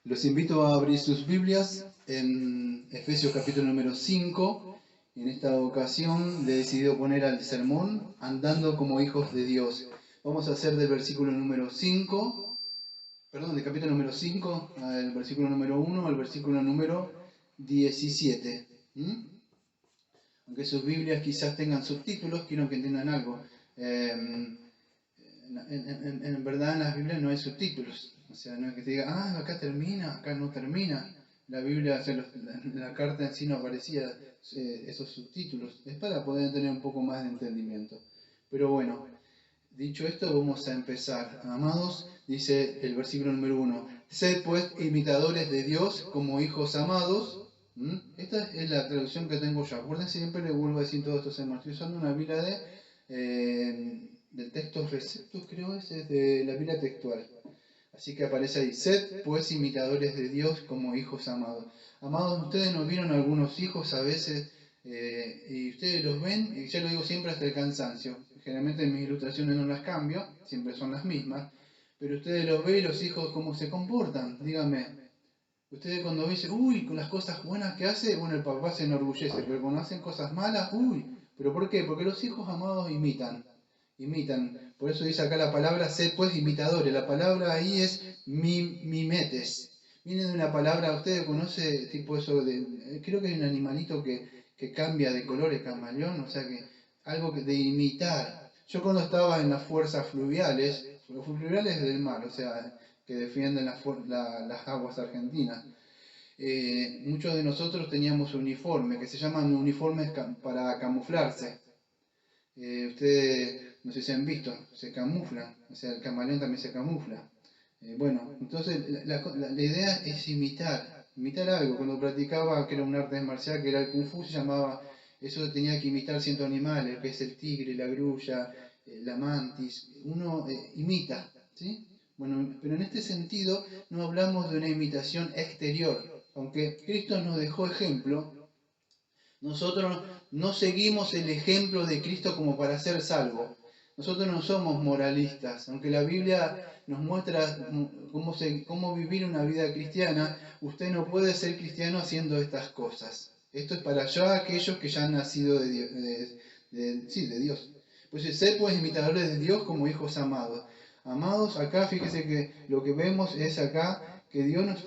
Los invito a abrir sus Biblias en Efesios capítulo número 5. En esta ocasión le he decidido poner al sermón Andando como hijos de Dios. Vamos a hacer del versículo número 5, del capítulo número 5, al versículo número 1 al versículo número 17. Aunque sus Biblias quizás tengan subtítulos, quiero que entiendan algo. En verdad en las Biblias no hay subtítulos. O sea, no es que te diga, acá termina, acá no termina. La Biblia, o sea, la carta en sí no aparecía esos subtítulos. Es para poder tener un poco más de entendimiento. Pero bueno, dicho esto, vamos a empezar. Amados, dice el versículo número 1. Sed pues imitadores de Dios como hijos amados. Esta es la traducción que tengo yo. Acuérdense, siempre le vuelvo a decir todo esto. Estoy usando una Biblia del texto Receptus, creo es de la Biblia textual. Así que aparece ahí, sed pues imitadores de Dios como hijos amados. Amados, ustedes nos vieron algunos hijos a veces y ustedes los ven, y ya lo digo siempre hasta el cansancio. Generalmente en mis ilustraciones no las cambio, siempre son las mismas, pero ustedes los ven y los hijos cómo se comportan. Díganme, ustedes cuando dicen, uy, con las cosas buenas que hace, bueno, el papá se enorgullece, pero cuando hacen cosas malas, uy, ¿pero por qué? Porque los hijos amados imitan. Por eso dice acá la palabra, sed pues imitadores. La palabra ahí es mimetes. Viene de una palabra, ¿ustedes conocen tipo eso de, creo que hay un animalito que cambia de color, el camaleón, o sea que algo de imitar. Yo cuando estaba en las fuerzas fluviales, los fluviales del mar, o sea, que defienden las aguas argentinas, muchos de nosotros teníamos uniformes, que se llaman uniformes para camuflarse. Ustedes, no sé si han visto, se camuflan, o sea, el camaleón también se camufla. Bueno, entonces la idea es imitar algo. Cuando practicaba, que era un arte marcial, que era el Kung Fu, se llamaba, eso tenía que imitar ciertos animales, que es el tigre, la grulla, la mantis, uno imita, ¿sí? Bueno, pero en este sentido no hablamos de una imitación exterior, aunque Cristo nos dejó ejemplo. Nosotros no seguimos el ejemplo de Cristo como para ser salvos. Nosotros no somos moralistas. Aunque la Biblia nos muestra cómo vivir una vida cristiana, usted no puede ser cristiano haciendo estas cosas. Esto es para ya aquellos que ya han nacido de Dios. Pues ser pues imitadores de Dios como hijos amados. Amados, acá fíjese que lo que vemos es acá que Dios nos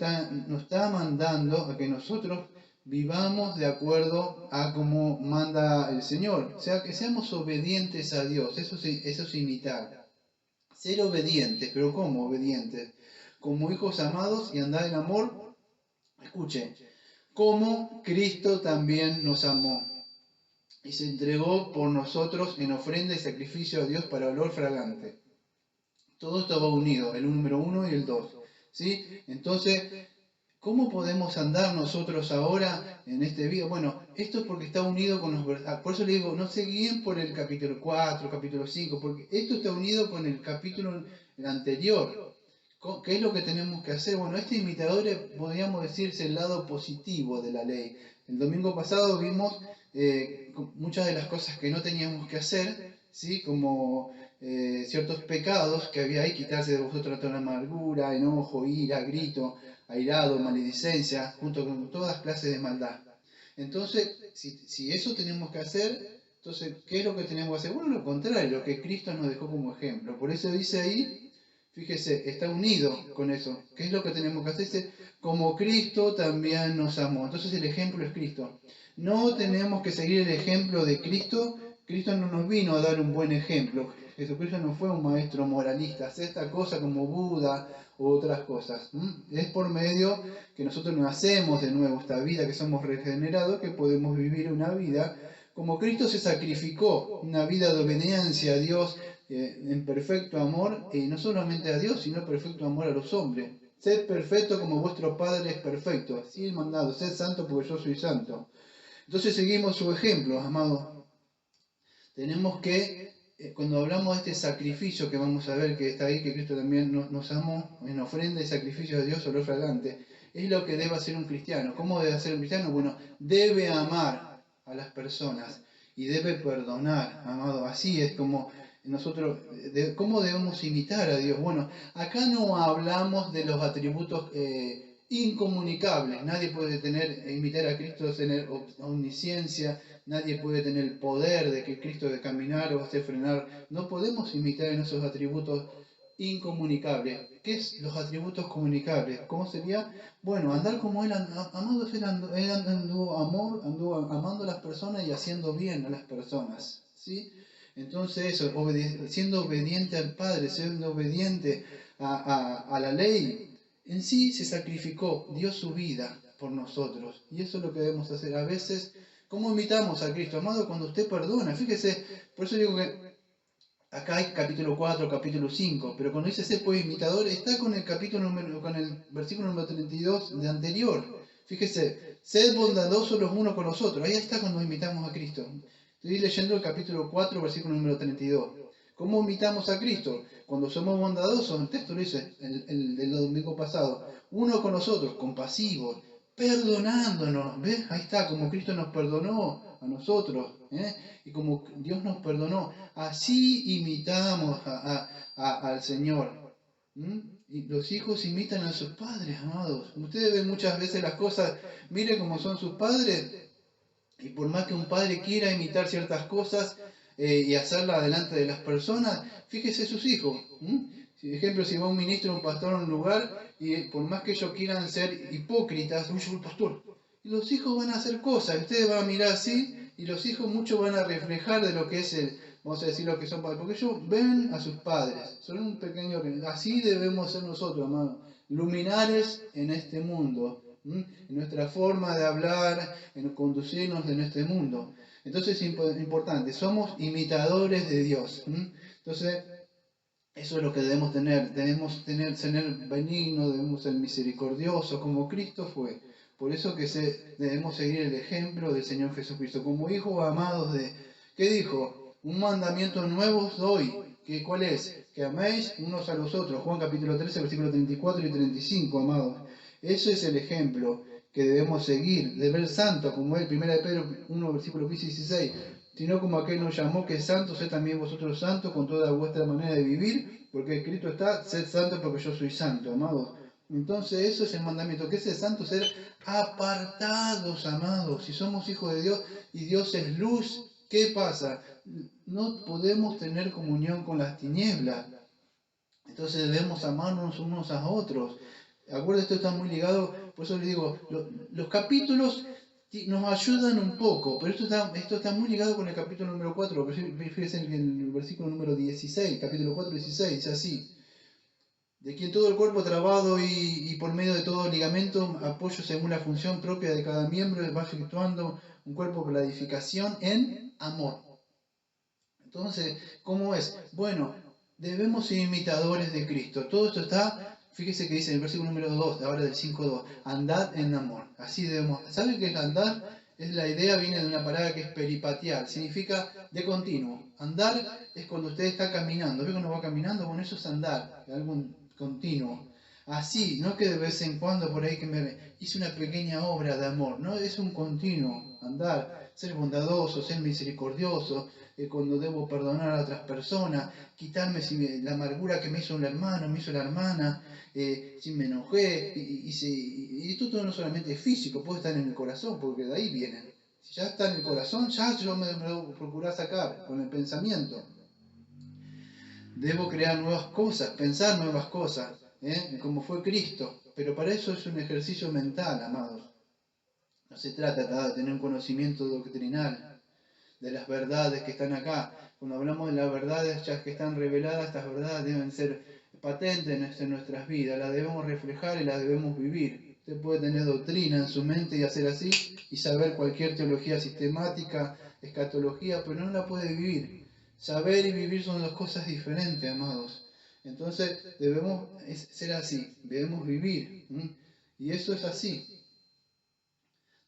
está mandando a que nosotros vivamos de acuerdo a como manda el Señor. O sea, que seamos obedientes a Dios. Eso es imitar. Ser obedientes, pero ¿cómo obedientes? Como hijos amados y andar en amor. Escuche, como Cristo también nos amó y se entregó por nosotros en ofrenda y sacrificio a Dios para olor fragante. Todo esto va unido, el número 1 y el 2. ¿Sí? Entonces, ¿cómo podemos andar nosotros ahora en este vida? Bueno, esto es porque está unido con los versículos. Por eso le digo, no se guíen por el capítulo 4, capítulo 5, porque esto está unido con el capítulo anterior. ¿Qué es lo que tenemos que hacer? Bueno, este imitador podríamos decirse el lado positivo de la ley. El domingo pasado vimos muchas de las cosas que no teníamos que hacer, ¿sí? Como ciertos pecados que había ahí, quitarse de vosotros toda la amargura, enojo, ira, grito, airado, maledicencia, junto con todas clases de maldad. Entonces, si eso tenemos que hacer, entonces, ¿qué es lo que tenemos que hacer? Bueno, lo contrario, lo que Cristo nos dejó como ejemplo. Por eso dice ahí, fíjese, está unido con eso. ¿Qué es lo que tenemos que hacer? Dice, como Cristo también nos amó. Entonces el ejemplo es Cristo. No tenemos que seguir el ejemplo de Cristo. Cristo no nos vino a dar un buen ejemplo. Jesucristo no fue un maestro moralista, hace esta cosa como Buda u otras cosas. Es por medio que nosotros nacemos de nuevo esta vida, que somos regenerados, que podemos vivir una vida como Cristo se sacrificó, una vida de obediencia a Dios en perfecto amor, y no solamente a Dios, sino perfecto amor a los hombres. Sed perfecto como vuestro Padre es perfecto. Así el mandado, sed santo porque yo soy santo. Entonces seguimos su ejemplo, amados. Tenemos que, cuando hablamos de este sacrificio que vamos a ver que está ahí, que Cristo también nos amó en ofrenda y sacrificio de Dios, olor fragante, es lo que debe hacer un cristiano. ¿Cómo debe hacer un cristiano? Bueno, debe amar a las personas y debe perdonar, amado. Así es como nosotros, ¿cómo debemos imitar a Dios? Bueno, acá no hablamos de los atributos incomunicables. Nadie puede imitar a Cristo, tener omnisciencia, nadie puede tener el poder de que Cristo de caminar o de frenar. No podemos imitar en esos atributos incomunicables. ¿Qué es los atributos comunicables? ¿Cómo sería? Bueno, andar como él, amados, él anduvo amando a las personas y haciendo bien a las personas, ¿sí? Entonces eso, siendo obediente al Padre, siendo obediente a la ley, en sí se sacrificó, dio su vida por nosotros. Y eso es lo que debemos hacer. A veces, ¿cómo imitamos a Cristo? Amado, cuando usted perdona, fíjese, por eso digo que acá hay capítulo 4, capítulo 5, pero cuando dice ser pues imitador, está con el con el versículo número 32 de anterior. Fíjese, sed bondadosos los unos con los otros. Ahí está cuando imitamos a Cristo. Estoy leyendo el capítulo 4, versículo número 32. ¿Cómo imitamos a Cristo? Cuando somos bondadosos, el texto lo dice, el del domingo pasado, uno con los otros, compasivos, perdonándonos. ¿Ves? Ahí está, como Cristo nos perdonó a nosotros, ¿eh? Y como Dios nos perdonó, así imitamos al Señor. ¿Mm? Y los hijos imitan a sus padres, amados. Ustedes ven muchas veces las cosas, miren cómo son sus padres, y por más que un padre quiera imitar ciertas cosas y hacerlas delante de las personas, fíjese sus hijos. Por ejemplo, si va un ministro o un pastor a un lugar y por más que ellos quieran ser hipócritas, uy, yo el pastor. Y los hijos van a hacer cosas, ustedes van a mirar así y los hijos mucho van a reflejar de lo que es vamos a decir lo que son padres, porque ellos ven a sus padres, son un pequeño, así debemos ser nosotros, hermanos, luminares en este mundo, en nuestra forma de hablar, en conducirnos en este mundo. Entonces es importante, somos imitadores de Dios. Entonces, eso es lo que debemos tener. Debemos ser benignos, debemos ser misericordiosos, como Cristo fue. Por eso que debemos seguir el ejemplo del Señor Jesucristo. Como hijos amados ¿qué dijo? Un mandamiento nuevo os doy. ¿Cuál es? Que améis unos a los otros. Juan capítulo 13, versículos 34 y 35, amados. Eso es el ejemplo que debemos seguir. De ver santo, como es 1 Pedro 1, versículo 15 y 16. Sino como aquel nos llamó que es santo, sed también vosotros santos con toda vuestra manera de vivir, porque escrito está, sed santo porque yo soy santo, amados. Entonces eso es el mandamiento. ¿Qué es el santo? Ser apartados, amados. Si somos hijos de Dios y Dios es luz, ¿qué pasa? No podemos tener comunión con las tinieblas. Entonces debemos amarnos unos a otros. Acuérdense, esto está muy ligado, por eso les digo, los capítulos nos ayudan un poco, pero esto está muy ligado con el capítulo número 4, fíjense en el versículo número 16, capítulo 4, 16, dice así: de quien todo el cuerpo trabado y por medio de todo ligamento, apoyo según la función propia de cada miembro, va efectuando un cuerpo por la edificación en amor. Entonces, ¿cómo es? Bueno, debemos ser imitadores de Cristo. Todo esto está, fíjese que dice en el versículo número 2, ahora del 5.2, andad en amor. Así debemos. ¿Sabe qué es andar? Es la idea, viene de una palabra que es peripatear, significa de continuo. Andar es cuando usted está caminando. ¿Ve cuando va caminando? Bueno, eso es andar, algo continuo. Así, no que de vez en cuando por ahí que me hice una pequeña obra de amor, no, es un continuo andar, ser bondadoso, ser misericordioso, cuando debo perdonar a otras personas, quitarme la amargura que me hizo el hermano, me hizo la hermana, si me enojé, y esto todo no solamente es físico, puede estar en el corazón, porque de ahí vienen. Si ya está en el corazón, ya yo me lo procuro sacar con el pensamiento. Debo crear nuevas cosas, pensar nuevas cosas, como fue Cristo, pero para eso es un ejercicio mental, amados. No se trata de tener un conocimiento doctrinal de las verdades que están acá. Cuando hablamos de las verdades ya que están reveladas, estas verdades deben ser patentes en nuestras vidas, las debemos reflejar y las debemos vivir. Usted puede tener doctrina en su mente y hacer así y saber cualquier teología sistemática, escatología, pero no la puede vivir. Saber y vivir son dos cosas diferentes, amados. Entonces debemos ser así, debemos vivir. Y eso es así.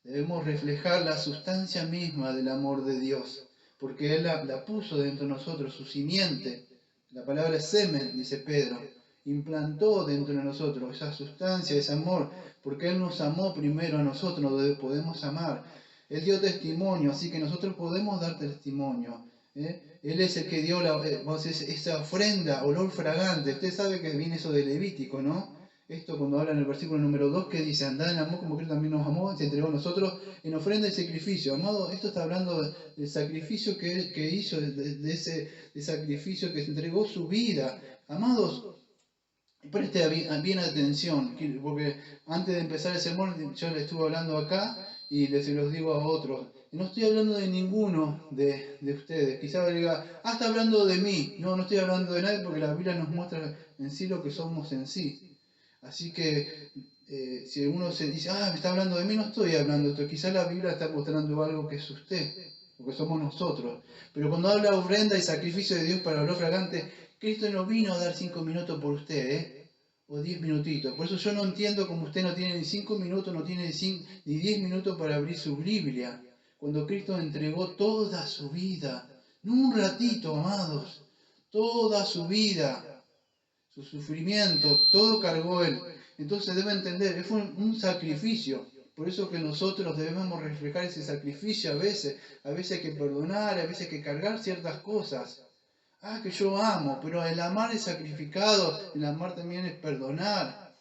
Debemos reflejar la sustancia misma del amor de Dios, porque Él la puso dentro de nosotros, su simiente. La palabra es semen, dice Pedro. Implantó dentro de nosotros esa sustancia, ese amor, porque Él nos amó primero a nosotros, nos podemos amar. Él dio testimonio, así que nosotros podemos dar testimonio. Él es el que dio esa ofrenda, olor fragante. Usted sabe que viene eso de Levítico, ¿no? esto cuando habla en el versículo número 2 que dice, andad en amor como Cristo también nos amó, se entregó a nosotros en ofrenda y sacrificio. Amado, esto está hablando del sacrificio que hizo, de ese sacrificio que se entregó su vida. Amados, preste bien atención, porque antes de empezar el sermón yo le estuve hablando acá y se los digo a otros. No estoy hablando de ninguno de ustedes. Quizá diga, está hablando de mí. No, no estoy hablando de nadie porque la Biblia nos muestra en sí lo que somos en sí. Así que si alguno se dice, me está hablando de mí, no estoy hablando de esto. Quizá la Biblia está mostrando algo que es usted, porque somos nosotros. Pero cuando habla ofrenda y sacrificio de Dios para olor fragante, Cristo no vino a dar 5 minutos por usted, o 10 minutitos. Por eso yo no entiendo cómo usted no tiene ni 5 minutos, no tiene ni 10 minutos para abrir su Biblia. Cuando Cristo entregó toda su vida, no un ratito, amados, toda su vida, su sufrimiento, todo cargó Él. Entonces debe entender, fue un sacrificio. Por eso que nosotros debemos reflejar ese sacrificio a veces hay que perdonar, a veces hay que cargar ciertas cosas. Que yo amo, pero el amar es sacrificado, el amar también es perdonar.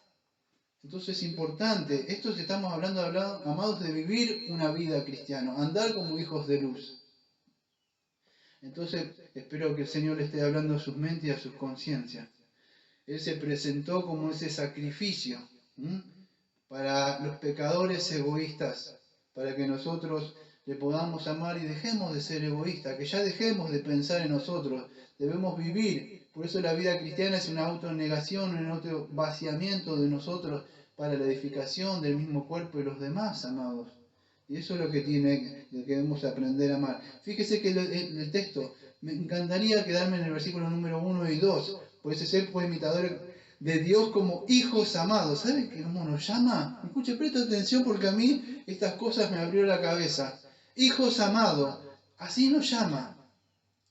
Entonces es importante, esto estamos hablando, amados, de vivir una vida cristiana, andar como hijos de luz. Entonces espero que el Señor le esté hablando a sus mentes y a sus conciencias. Él se presentó como ese sacrificio para los pecadores egoístas, para que nosotros le podamos amar y dejemos de ser egoístas, que ya dejemos de pensar en nosotros, debemos vivir. Por eso la vida cristiana es una autonegación, un autovaciamiento de nosotros para la edificación del mismo cuerpo y los demás, amados. Y eso es lo que debemos aprender a amar. Fíjese que el texto, me encantaría quedarme en el versículo número 1 y 2, pues ser imitadores de Dios como hijos amados. ¿Sabe cómo nos llama? Escuche, presta atención porque a mí estas cosas me abrió la cabeza. Hijos amados, así nos llama.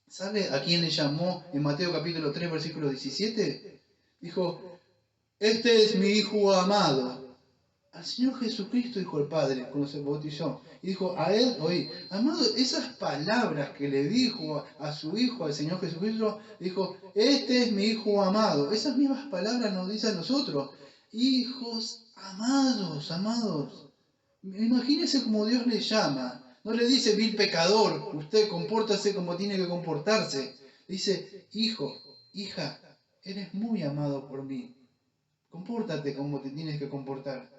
¿Sabe a quién le llamó en Mateo capítulo 3, versículo 17? Dijo, este es mi hijo amado. Al Señor Jesucristo dijo el Padre cuando se bautizó. Y dijo, a él oí. Amado, esas palabras que le dijo a su Hijo, al Señor Jesucristo, dijo, este es mi Hijo amado. Esas mismas palabras nos dicen a nosotros. Hijos amados, amados. Imagínense cómo Dios le llama. No le dice, vil pecador, usted compórtase como tiene que comportarse. Dice, hijo, hija, eres muy amado por mí. Compórtate como te tienes que comportar.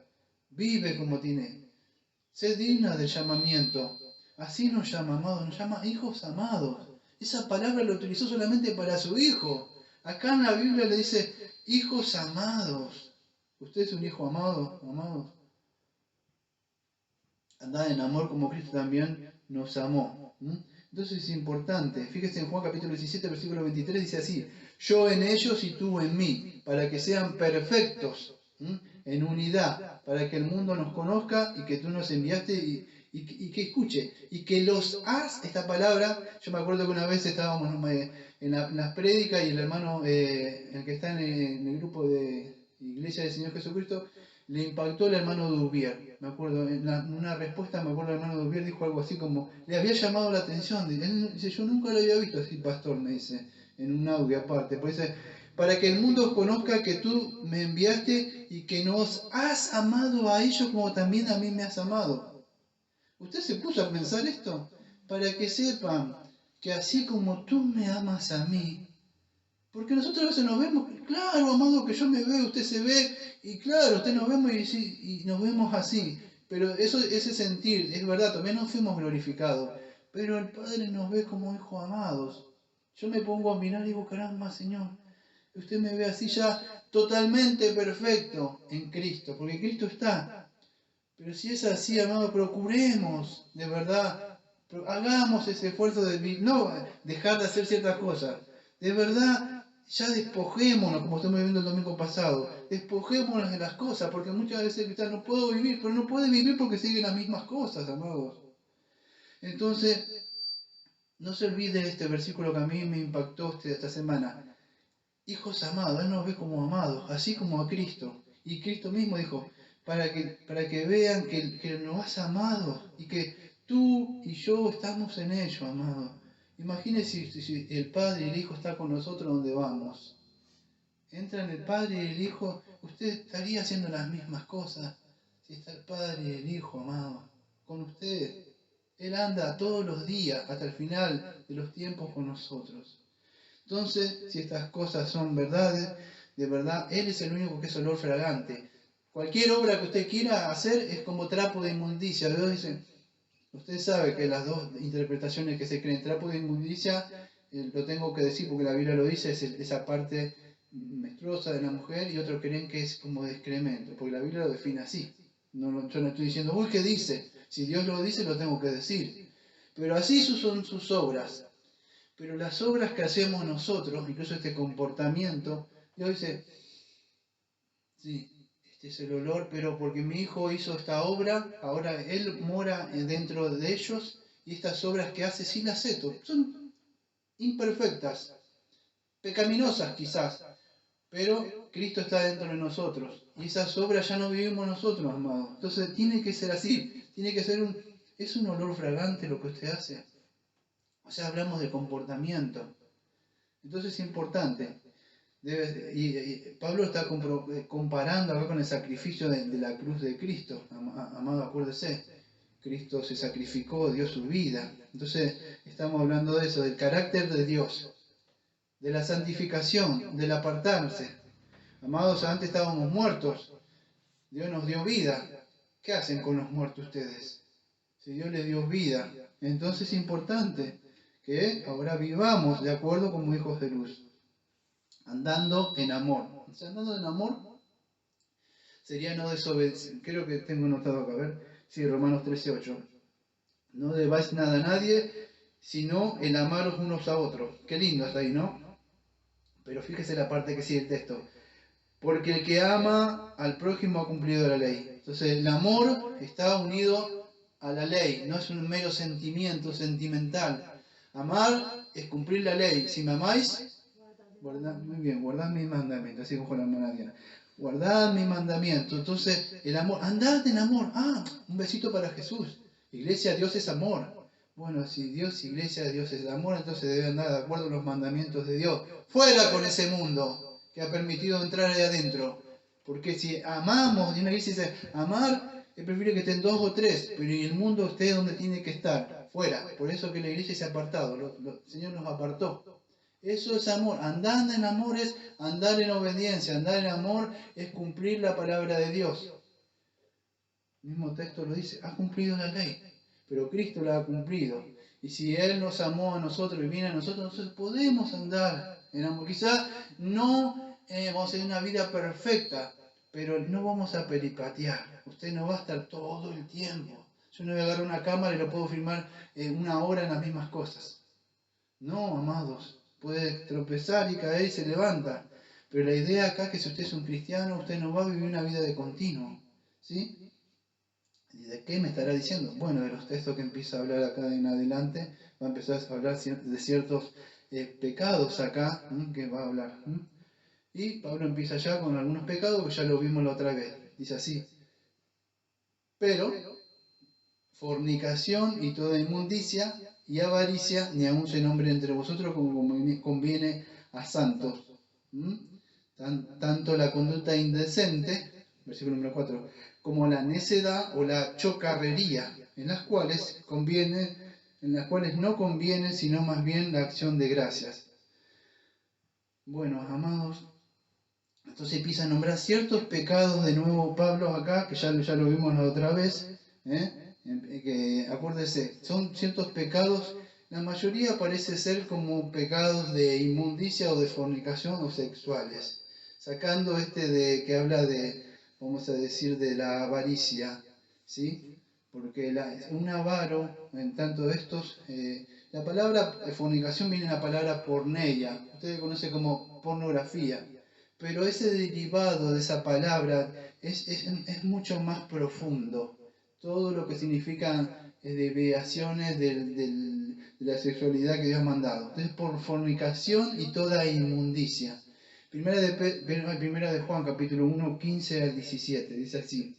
Vive como tiene. Sé digna del llamamiento. Así nos llama, amados. Nos llama hijos amados. Esa palabra la utilizó solamente para su hijo. Acá en la Biblia le dice hijos amados. ¿Usted es un hijo amado, amados? Andad en amor como Cristo también nos amó. Entonces es importante. Fíjese en Juan capítulo 17, versículo 23, dice así, yo en ellos y tú en mí, para que sean perfectos, en unidad, para que el mundo nos conozca y que tú nos enviaste y que escuche, y que los has, esta palabra, yo me acuerdo que una vez estábamos en las prédicas y el hermano, el que está en el grupo de Iglesia del Señor Jesucristo, le impactó el hermano Dubier. Me acuerdo, en una respuesta, me acuerdo, el hermano Dubier dijo algo así como, le había llamado la atención. Él dice, yo nunca lo había visto así, pastor, me dice, en un audio aparte. Pues dice, para que el mundo conozca que tú me enviaste y que nos has amado a ellos como también a mí me has amado. ¿Usted se puso a pensar esto? Para que sepan que así como tú me amas a mí, porque nosotros a veces nos vemos, claro, amado, que yo me veo, usted se ve, y claro, usted nos vemos y nos vemos así. Pero ese sentir, es verdad, todavía no fuimos glorificados. Pero el Padre nos ve como hijos amados. Yo me pongo a mirar y digo, caramba, Señor, usted me ve así ya totalmente perfecto en Cristo, porque Cristo está. Pero si es así, amado, procuremos, de verdad, hagamos ese esfuerzo de no dejar de hacer ciertas cosas. De verdad, ya despojémonos, como estamos viendo el domingo pasado, despojémonos de las cosas, porque muchas veces quizás no puedo vivir, pero no puede vivir porque siguen las mismas cosas, amados. Entonces, no se olvide este versículo que a mí me impactó esta semana. Hijos amados, Él nos ve como amados, así como a Cristo. Y Cristo mismo dijo, para que vean que nos has amado y que tú y yo estamos en ello, amado. Imagínense si el Padre y el Hijo están con nosotros donde vamos. entran el Padre y el Hijo, usted estaría haciendo las mismas cosas si está el Padre y el Hijo, amado, con usted. Él anda todos los días hasta el final de los tiempos con nosotros. Entonces, si estas cosas son verdades, de verdad, Él es el único que es olor fragante. Cualquier obra que usted quiera hacer es como trapo de inmundicia. Dios dice, usted sabe que las dos interpretaciones que se creen, trapo de inmundicia, lo tengo que decir porque la Biblia lo dice, es esa parte menstruosa de la mujer, y otros creen que es como de excremento, porque la Biblia lo define así. Yo no estoy diciendo, uy, ¿qué dice? Si Dios lo dice, lo tengo que decir. Pero así son sus obras. Pero las obras que hacemos nosotros, incluso este comportamiento, Dios dice, sí, este es el olor, pero porque mi hijo hizo esta obra, ahora él mora dentro de ellos, y estas obras que hace sí las acepto. Son imperfectas, pecaminosas quizás, pero Cristo está dentro de nosotros, y esas obras ya no vivimos nosotros, amados. Entonces tiene que ser así, tiene que ser es un olor fragante lo que usted hace. O sea, hablamos de comportamiento. Entonces es importante. Y Pablo está comparando acá con el sacrificio de la cruz de Cristo. Amado, acuérdese, Cristo se sacrificó, dio su vida. Entonces estamos hablando de eso, del carácter de Dios, de la santificación, del apartarse. Amados, antes estábamos muertos, Dios nos dio vida. ¿Qué hacen con los muertos ustedes? Si Dios les dio vida, entonces es importante que ahora vivamos de acuerdo como hijos de luz, andando en amor. O sea, andando en amor sería no desobedecer. Creo que tengo notado acá, a ver, sí, Romanos 13:8. No debáis nada a nadie, sino el amaros unos a otros. Qué lindo está ahí, ¿no? Pero fíjese la parte que sigue el texto. Porque el que ama al prójimo ha cumplido la ley. Entonces el amor está unido a la ley, no es un mero sentimiento sentimental. Amar es cumplir la ley. Si me amáis, muy bien, guardad mis mandamientos, así como la hermana Diana. Guardad mis mandamientos. Entonces, el amor, andad en amor. Ah, un besito para Jesús. Iglesia, Dios es amor. Bueno, si Dios, iglesia, Dios es amor, entonces debe andar de acuerdo a los mandamientos de Dios. Fuera con ese mundo que ha permitido entrar ahí adentro. Porque si amamos, y una iglesia dice, amar, es preferible que estén dos o tres, pero en el mundo usted es donde tiene que estar, fuera. Por eso que la iglesia se ha apartado, el Señor nos apartó. Eso es amor. Andar en amor es andar en obediencia. Andar en amor es cumplir la palabra de Dios. El mismo texto lo dice, ha cumplido la ley, pero Cristo la ha cumplido. Y si Él nos amó a nosotros y viene a nosotros, nosotros podemos andar en amor. Quizás no vamos a tener una vida perfecta, pero no vamos a peripatear. Usted no va a estar todo el tiempo. Yo no voy a agarrar una cámara y lo puedo filmar una hora en las mismas cosas. No, amados. Puede tropezar y caer y se levanta. Pero la idea acá es que si usted es un cristiano, usted no va a vivir una vida de continuo. ¿Sí? ¿Y de qué me estará diciendo? Bueno, de los textos que empieza a hablar acá en adelante, va a empezar a hablar de ciertos pecados acá, que va a hablar. Y Pablo empieza ya con algunos pecados que ya lo vimos la otra vez. Dice así, pero fornicación y toda inmundicia y avaricia ni aun se nombre entre vosotros como conviene a santos. Tanto la conducta indecente, versículo número 4, como la necedad o la chocarrería, en las cuales no conviene sino más bien la acción de gracias. Bueno, amados, entonces empieza a nombrar ciertos pecados de nuevo Pablo acá, que ya lo vimos la otra vez, que acuérdese, son ciertos pecados, la mayoría parece ser como pecados de inmundicia o de fornicación o sexuales, sacando de que habla de, vamos a decir, de la avaricia, ¿sí? Porque un avaro, en tanto de estos, la palabra fornicación viene de la palabra porneia, ustedes conocen como pornografía, pero ese derivado de esa palabra es mucho más profundo. Todo lo que significan desviaciones de la sexualidad que Dios ha mandado. Entonces, por fornicación y toda Primera de Juan, capítulo 1, 15 al 17, dice así.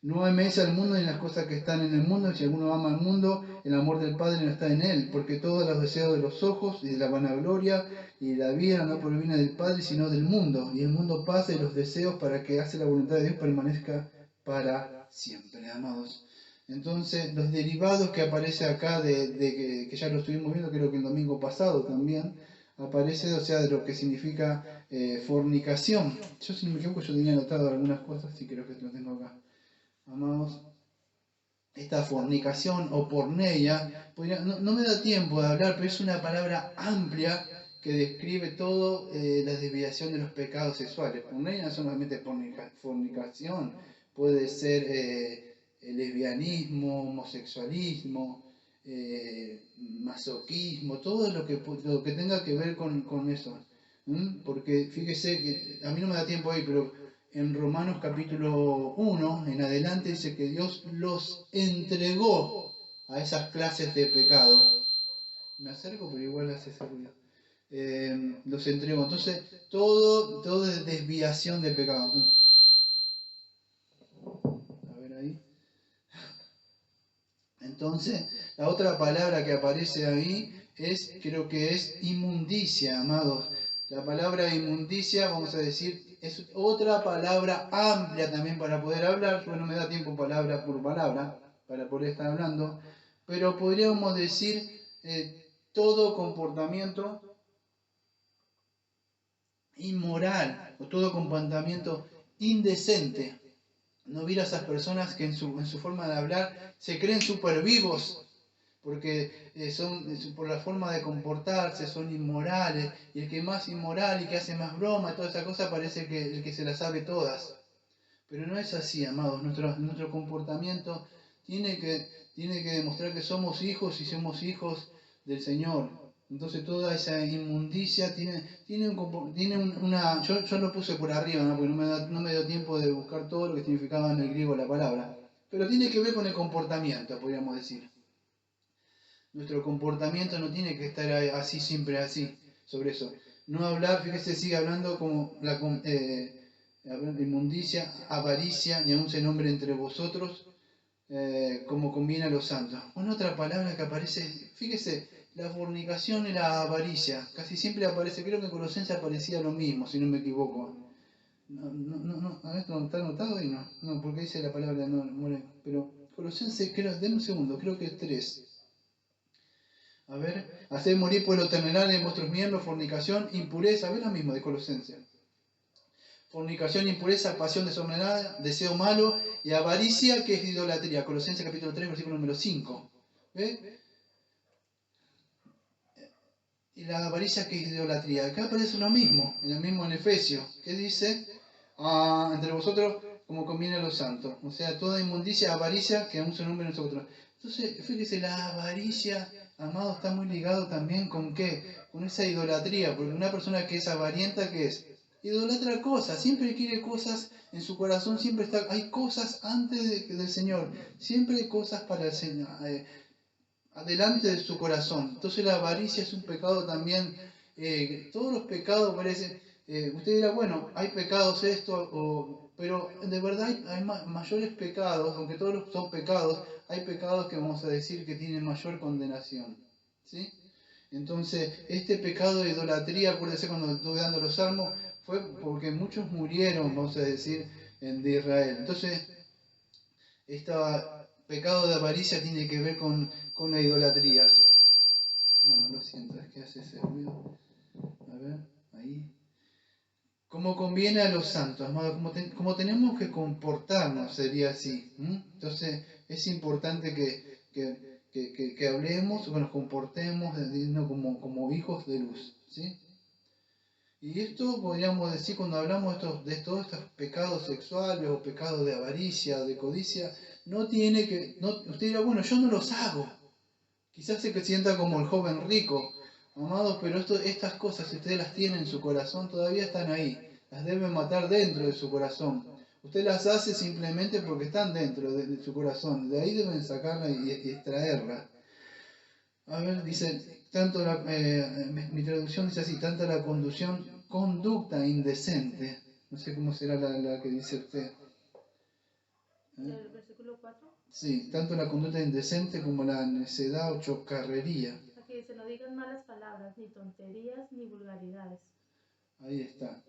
No améis al mundo ni las cosas que están en el mundo. Si alguno ama al mundo, el amor del Padre no está en él, porque todos los deseos de los ojos y de la vanagloria y de la vida no proviene del Padre, sino del mundo. Y el mundo pasa y los deseos para que hace la voluntad de Dios permanezca para siempre, amados. Entonces, los derivados que aparece acá, que ya lo estuvimos viendo, creo que el domingo pasado también, aparece, o sea, de lo que significa fornicación. Yo, si no me equivoco, yo tenía anotado algunas cosas y creo que lo tengo acá. Amados, esta fornicación o porneia, no me da tiempo de hablar, pero es una palabra amplia que describe todo la desviación de los pecados sexuales. Porneia no solamente fornicación, puede ser lesbianismo, homosexualismo, masoquismo, todo lo que tenga que ver con eso. Porque fíjese que a mí no me da tiempo ahí, pero en Romanos capítulo 1 en adelante dice que Dios los entregó a esas clases de pecado. Me acerco, pero igual hace ese ruido. Los entregó. Entonces, todo es desviación de pecado. A ver ahí. Entonces, la otra palabra que aparece ahí creo que es inmundicia, amados. La palabra inmundicia, vamos a decir, es otra palabra amplia también para poder hablar. Bueno, no me da tiempo palabra por palabra para poder estar hablando, pero podríamos decir todo comportamiento inmoral o todo comportamiento indecente. No ver a esas personas que en su forma de hablar se creen súper vivos, porque por la forma de comportarse son inmorales, y el que más inmoral y que hace más broma, toda esa cosa, parece que el que se las sabe todas. Pero no es así, amados. Nuestro comportamiento tiene que demostrar que somos hijos y somos hijos del Señor. Entonces toda esa inmundicia una... Yo lo puse por arriba, ¿no? Porque no me dio tiempo de buscar todo lo que significaba en el griego la palabra. Pero tiene que ver con el comportamiento, podríamos decir. Nuestro comportamiento no tiene que estar así, siempre así, sobre eso. No hablar, fíjese, sigue hablando como inmundicia, avaricia, ni aun se nombre entre vosotros, como conviene a los santos. Una otra palabra que aparece, fíjese, la fornicación y la avaricia, casi siempre aparece, creo que en Colosenses aparecía lo mismo, si no me equivoco. No, a ver, ¿está anotado ahí? No, porque dice la palabra, pero Colosenses, denme un segundo, creo que es 3. A ver, hacer morir por lo terrenal en vuestros miembros, fornicación, impureza, a ver lo mismo de Colosenses. Fornicación, impureza, pasión desordenada, deseo malo y avaricia, que es idolatría. Colosenses capítulo 3, versículo número 5. ¿Ve? Y la avaricia, que es idolatría. Acá aparece lo mismo en Efesios, que dice, entre vosotros como conviene a los santos. O sea, toda inmundicia, avaricia, que aún se nombre nosotros. Entonces, fíjese, la avaricia, amado, está muy ligado también con ¿qué? Con esa idolatría, porque una persona que es avarienta, ¿qué es? Idolatra cosas, siempre quiere cosas en su corazón, siempre hay cosas antes del Señor, siempre hay cosas para el Señor, adelante de su corazón. Entonces la avaricia es un pecado también, todos los pecados parecen, usted dirá, bueno, hay pecados pero de verdad hay mayores pecados, aunque todos son pecados, hay pecados que vamos a decir que tienen mayor condenación. ¿Sí? Entonces, este pecado de idolatría, acuérdense cuando estuve dando los salmos, fue porque muchos murieron, vamos a decir, de Israel. Entonces, este pecado de avaricia tiene que ver con la idolatría. Bueno, lo siento, es que hace ese ruido. A ver, ahí. Como conviene a los santos, como tenemos que comportarnos, sería así. Entonces, es importante que hablemos, que nos comportemos como hijos de luz. ¿Sí? Y esto podríamos decir cuando hablamos de todos estos pecados sexuales o pecados de avaricia, de codicia, usted dirá, bueno, yo no los hago. Quizás se sienta como el joven rico, amados, pero estas cosas, si ustedes las tienen en su corazón, todavía están ahí. Las deben matar dentro de su corazón. Usted las hace simplemente porque están dentro de su corazón. De ahí deben sacarla y extraerla. A ver, dice, mi traducción dice así, tanto la conducta indecente. No sé cómo será la que dice usted. El versículo 4. Sí, tanto la conducta indecente como la necedad o chocarrería. Aquí dice, no digan malas palabras, ni tonterías, ni vulgaridades. Ahí está.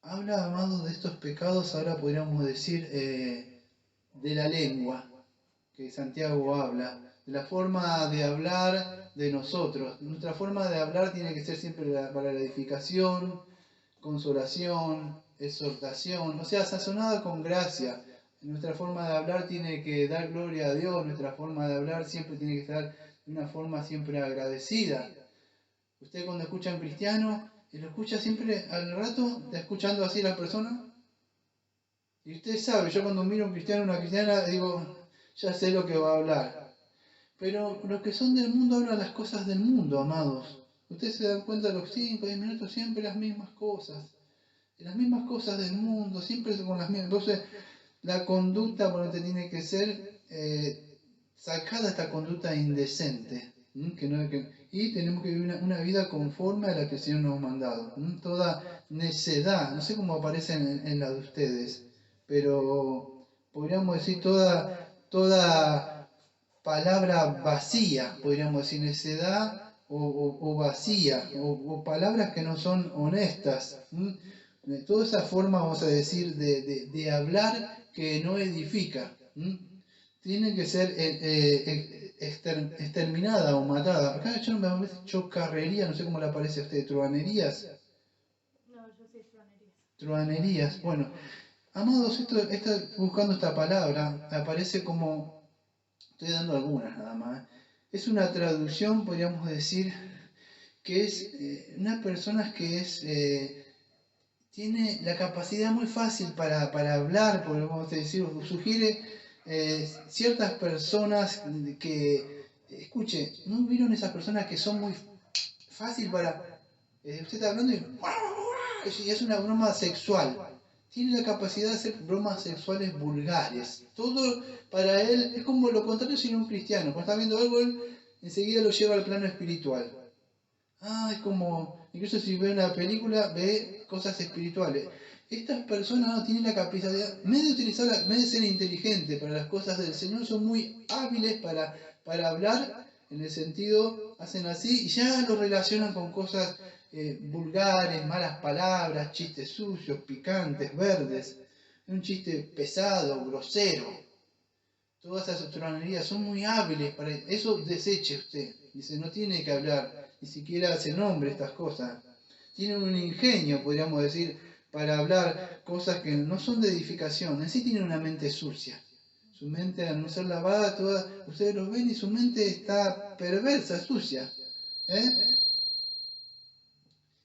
Habla, amado, de estos pecados, ahora podríamos decir, de la lengua, que Santiago habla, de la forma de hablar de nosotros. Nuestra forma de hablar tiene que ser siempre para la edificación, consolación, exhortación, o sea, sazonada con gracia. Nuestra forma de hablar tiene que dar gloria a Dios, nuestra forma de hablar siempre tiene que estar de una forma siempre agradecida. Usted cuando escucha a un cristiano, y lo escucha siempre al rato, está escuchando así a la persona, y usted sabe, yo cuando miro a un cristiano o una cristiana, digo, ya sé lo que va a hablar. Pero los que son del mundo hablan las cosas del mundo, amados. Ustedes se dan cuenta a los 5 o 10 minutos siempre las mismas cosas. Las mismas cosas del mundo, siempre con las mismas. Entonces, la conducta por donde tiene que ser sacada esta conducta indecente. Y tenemos que vivir una vida conforme a la que el Señor nos ha mandado. Toda necedad, no sé cómo aparece en la de ustedes, pero podríamos decir toda palabra vacía, podríamos decir necedad o vacía, o palabras que no son honestas. Toda esa forma, vamos a decir, de hablar que no edifica. Tiene que ser exterminada o matada. Acá yo no me chocarrería, no sé cómo le aparece a usted, truanerías. No, yo sí, truanerías. Truanerías, bueno. Amados, buscando esta palabra, aparece como, estoy dando algunas nada más. Es una traducción, podríamos decir, que es una persona que tiene la capacidad muy fácil para hablar, podemos decir, sugiere ciertas personas que, escuche, ¿no vieron esas personas que son muy fácil para... usted está hablando y es una broma sexual. Tiene la capacidad de hacer bromas sexuales vulgares. Todo para él es como lo contrario si no un cristiano. Cuando está viendo algo, él enseguida lo lleva al plano espiritual. Es como, incluso si ve una película, ve cosas espirituales. Estas personas no tienen la capacidad, en vez de utilizar, en vez de ser inteligente para las cosas del Señor, son muy hábiles para hablar, en el sentido, hacen así y ya lo relacionan con cosas vulgares, malas palabras, chistes sucios, picantes, verdes. Un chiste pesado, grosero. Todas esas tronerías son muy hábiles para eso. Deseche usted. Dice, no tiene que hablar, ni siquiera hace nombre estas cosas. Tienen un ingenio, podríamos decir, para hablar cosas que no son de edificación. En sí tienen una mente sucia. Su mente, al no ser lavada, ustedes lo ven y su mente está perversa, sucia.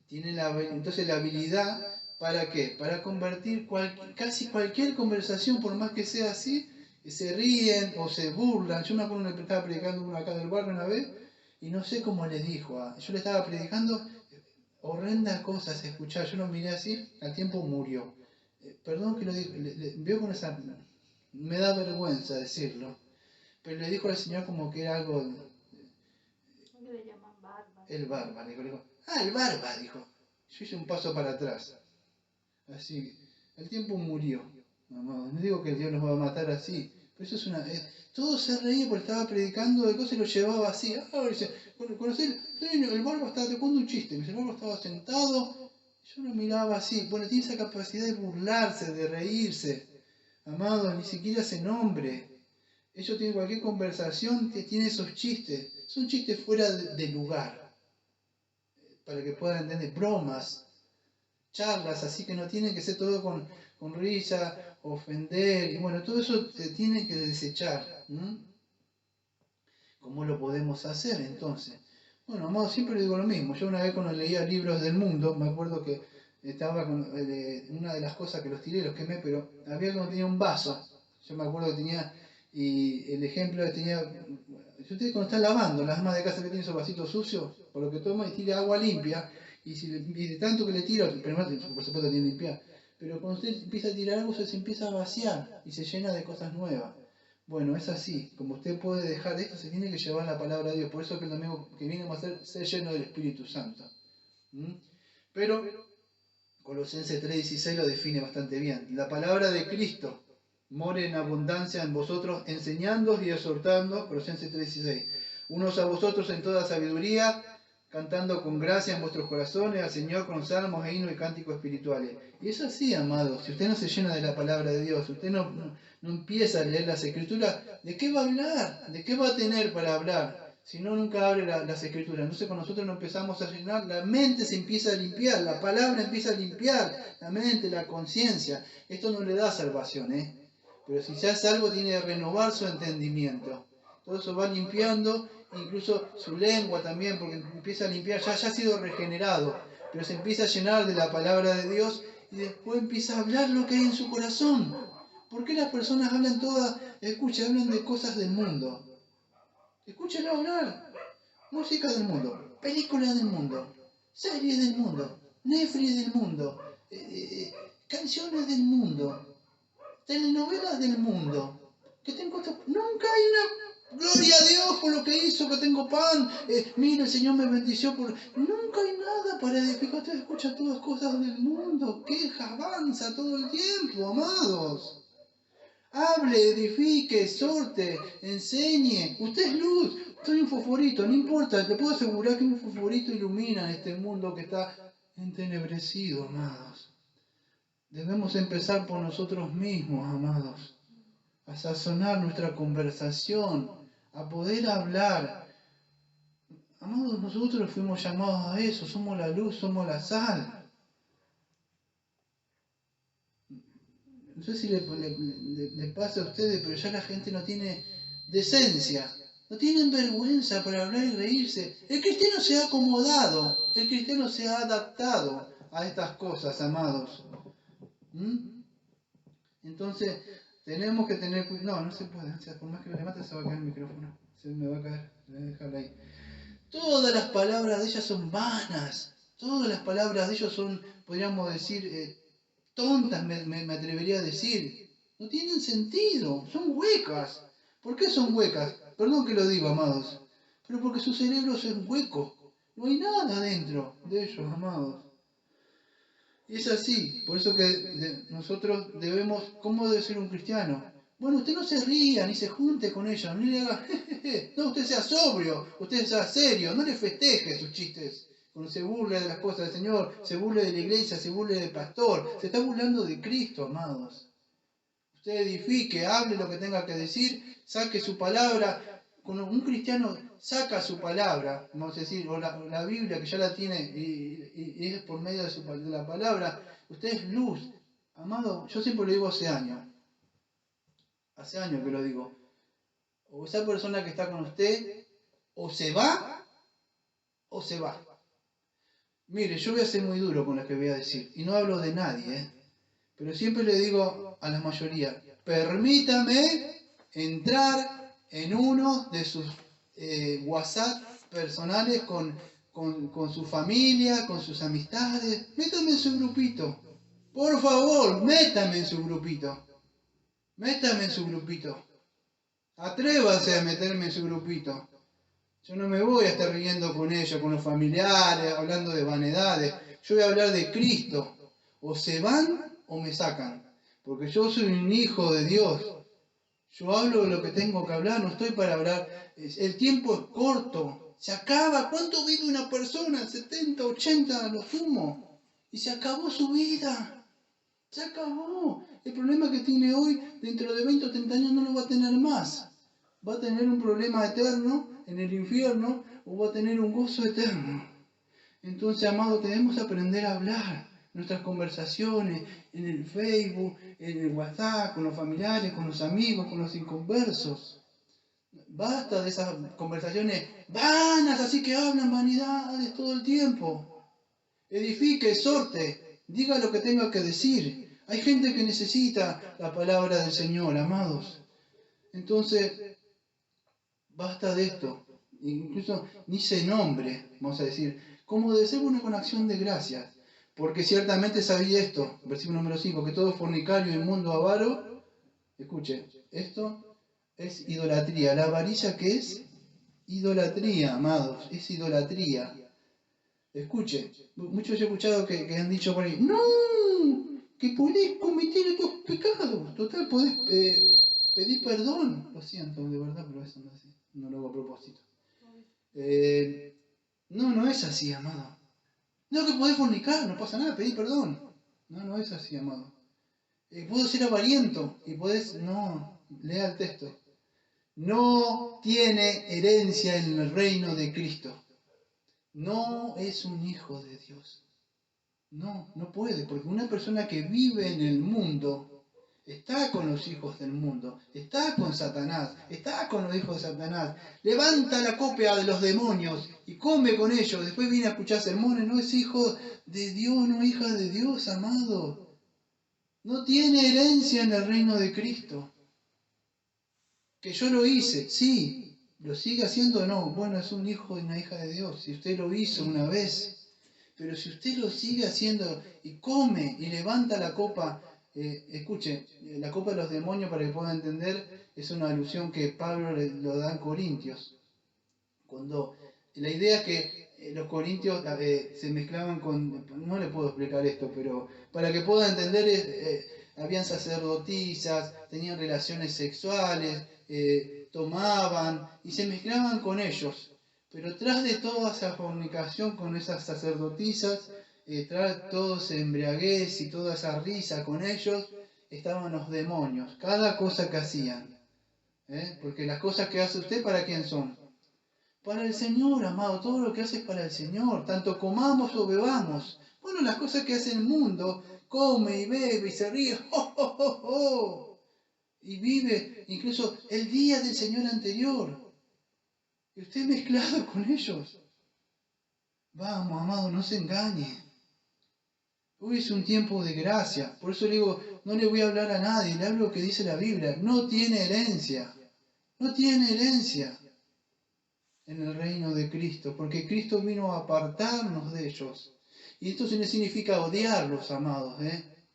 Tiene entonces la habilidad, ¿para qué? Para convertir casi cualquier conversación, por más que sea así, se ríen o se burlan. Yo me acuerdo que estaba predicando uno acá del barrio una vez y no sé cómo les dijo. Yo le estaba predicando horrendas cosas, escuchar. Yo lo miré así, al tiempo murió. Perdón que lo digo, veo con esa... Me da vergüenza decirlo, pero le dijo al Señor como que era algo... Le llaman barba. El barba, le dijo. El barba, dijo. Yo hice un paso para atrás. Así, el tiempo murió. No digo que Dios nos va a matar así, pero eso es una... todo se reía porque estaba predicando de cosas y lo llevaba así. Dice, conocí el barba estaba te cuento un chiste. El barba estaba sentado, yo lo miraba así. Bueno, tiene esa capacidad de burlarse, de reírse. Amado, ni siquiera ese nombre. Ellos tienen cualquier conversación que tiene esos chistes. Son chistes fuera de lugar. Para que puedan entender, bromas, charlas, así que no tiene que ser todo con risa, ofender, y bueno, todo eso se tiene que desechar. ¿Cómo lo podemos hacer entonces? Bueno, amado, siempre digo lo mismo. Yo una vez cuando leía libros del mundo, me acuerdo que estaba con una de las cosas que los tiré, los quemé, pero había cuando tenía un vaso. Yo me acuerdo que tenía, y el ejemplo que tenía, si ustedes cuando están lavando, las amas de casa que tienen esos vasitos sucios, por lo que toma y tira agua limpia, y de tanto que le tira, primero por supuesto tiene que limpiar, pero cuando usted empieza a tirar algo se empieza a vaciar y se llena de cosas nuevas. Bueno, es así, como usted puede dejar esto, se tiene que llevar la palabra de Dios, por eso que el domingo que viene va a ser lleno del Espíritu Santo. Pero Colosenses 3:16 lo define bastante bien. La palabra de Cristo more en abundancia en vosotros, enseñándoos y exhortando, Colosenses 3:16, unos a vosotros en toda sabiduría, cantando con gracia en vuestros corazones al Señor con salmos e himnos y cánticos espirituales. Y es así, amados, si usted no se llena de la palabra de Dios, si usted no empieza a leer las Escrituras, ¿de qué va a hablar? ¿De qué va a tener para hablar? Si no, nunca abre las Escrituras. Entonces, cuando nosotros nos empezamos a llenar, la mente se empieza a limpiar, la palabra empieza a limpiar, la mente, la conciencia. Esto no le da salvación, ¿eh? Pero si se hace algo, tiene que renovar su entendimiento. Todo eso va limpiando, incluso su lengua también, porque empieza a limpiar, ya ha sido regenerado, pero se empieza a llenar de la palabra de Dios y después empieza a hablar lo que hay en su corazón. ¿Por qué las personas hablan todas, hablan de cosas del mundo? Escúchenlo hablar. Música del mundo, películas del mundo, series del mundo, Netflix del mundo, canciones del mundo, telenovelas del mundo. Nunca hay una gloria a Dios por lo que hizo, que tengo pan. Mira, el Señor me bendició por. Nunca hay nada para edificar. Usted escucha todas cosas del mundo, queja, avanza todo el tiempo, amados. Hable, edifique, exhorte, enseñe. Usted es luz. Soy un fosforito, no importa. Te puedo asegurar que un fosforito ilumina este mundo que está entenebrecido, amados. Debemos empezar por nosotros mismos, amados. A sazonar nuestra conversación, a poder hablar. Amados, nosotros fuimos llamados a eso. Somos la luz, somos la sal. No sé si le pasa a ustedes, pero ya la gente no tiene decencia, no tienen vergüenza para hablar y reírse. El cristiano se ha acomodado, el cristiano se ha adaptado a estas cosas, amados. Entonces, tenemos que tener cuidado. No se puede, o sea, por más que lo levante se va a caer el micrófono, se me va a caer, voy a dejarlo ahí. Todas las palabras de ellas son vanas, todas las palabras de ellos son, podríamos decir, tontas, me atrevería a decir. No tienen sentido, son huecas. ¿Por qué son huecas? Perdón que lo digo, amados, pero porque su cerebro es hueco. No hay nada dentro de ellos, amados. Y es así, por eso que nosotros debemos, ¿cómo debe ser un cristiano? Bueno, usted no se ría, ni se junte con ellos, ni le haga, no, usted sea sobrio, usted sea serio, no le festeje sus chistes. Cuando se burla de las cosas del Señor, se burle de la iglesia, se burle del pastor, se está burlando de Cristo, amados. Usted edifique, hable lo que tenga que decir, saque su palabra. Cuando un cristiano saca su palabra, vamos a decir, o la Biblia que ya la tiene y es por medio de la palabra, usted es luz. Amado, yo siempre lo digo hace años que lo digo. O esa persona que está con usted, o se va, o se va. Mire, yo voy a ser muy duro con lo que voy a decir, y no hablo de nadie, pero siempre le digo a la mayoría, permítame entrar en uno de sus WhatsApp personales con su familia, con sus amistades, métame en su grupito. Por favor, métame en su grupito. Métame en su grupito. Atrévase a meterme en su grupito. Yo no me voy a estar riendo con ellos, con los familiares, hablando de vanidades. Yo voy a hablar de Cristo. O se van o me sacan. Porque yo soy un hijo de Dios. Yo hablo de lo que tengo que hablar, no estoy para hablar. El tiempo es corto. Se acaba. ¿Cuánto vive una persona? 70, 80 a lo sumo. Y se acabó su vida. Se acabó. El problema que tiene hoy, dentro de 20 o 30 años no lo va a tener más. Va a tener un problema eterno en el infierno o va a tener un gozo eterno. Entonces, amados, debemos aprender a hablar. Nuestras conversaciones en el Facebook, en el WhatsApp, con los familiares, con los amigos, con los inconversos. Basta de esas conversaciones vanas, así que hablan vanidades todo el tiempo. Edifique, exhorte, diga lo que tenga que decir. Hay gente que necesita la palabra del Señor, amados. Entonces, basta de esto. Incluso ni se nombre, vamos a decir, como debe ser una con acción de gracias. Porque ciertamente sabía esto, versículo número 5, que todo fornicario, inmundo, avaro, escuche, esto es idolatría. ¿La avaricia qué es? Idolatría, amados, es idolatría. Escuche, muchos he escuchado que han dicho por ahí, no, que podés cometer estos pecados, total, podés pedir perdón. Lo siento, de verdad, pero eso no es así, no lo hago a propósito. No es así, amado. No, que podés fornicar, no pasa nada, pedir perdón. No es así, amado. Puedo ser avariento y podés, no, lea el texto. No tiene herencia en el reino de Cristo. No es un hijo de Dios. No puede, porque una persona que vive en el mundo está con los hijos del mundo, está con Satanás, está con los hijos de Satanás, levanta la copia de los demonios y come con ellos, después viene a escuchar sermones, no es hijo de Dios, no hija de Dios, amado. No tiene herencia en el reino de Cristo. Que yo lo hice, sí, lo sigue haciendo o no, bueno, es un hijo y una hija de Dios, si usted lo hizo una vez. Pero si usted lo sigue haciendo y come y levanta la copa, escuche, la copa de los demonios, para que pueda entender, es una alusión que Pablo lo da en Corintios. Cuando la idea es que los corintios se mezclaban con, no le puedo explicar esto, pero para que pueda entender, habían sacerdotisas, tenían relaciones sexuales, tomaban y se mezclaban con ellos. Pero tras de toda esa fornicación con esas sacerdotisas, tras toda esa embriaguez y toda esa risa con ellos, estaban los demonios, cada cosa que hacían. Porque las cosas que hace usted, ¿para quién son? Para el Señor, amado, todo lo que hace es para el Señor, tanto comamos o bebamos. Bueno, las cosas que hace el mundo, come y bebe y se ríe, ¡oh, oh, oh, oh! Y vive incluso el día del Señor anterior. Y usted mezclado con ellos. Vamos, amado, no se engañe. Hoy es un tiempo de gracia. Por eso le digo, no le voy a hablar a nadie, le hablo lo que dice la Biblia. No tiene herencia. No tiene herencia en el reino de Cristo, porque Cristo vino a apartarnos de ellos. Y esto no significa odiarlos, amados,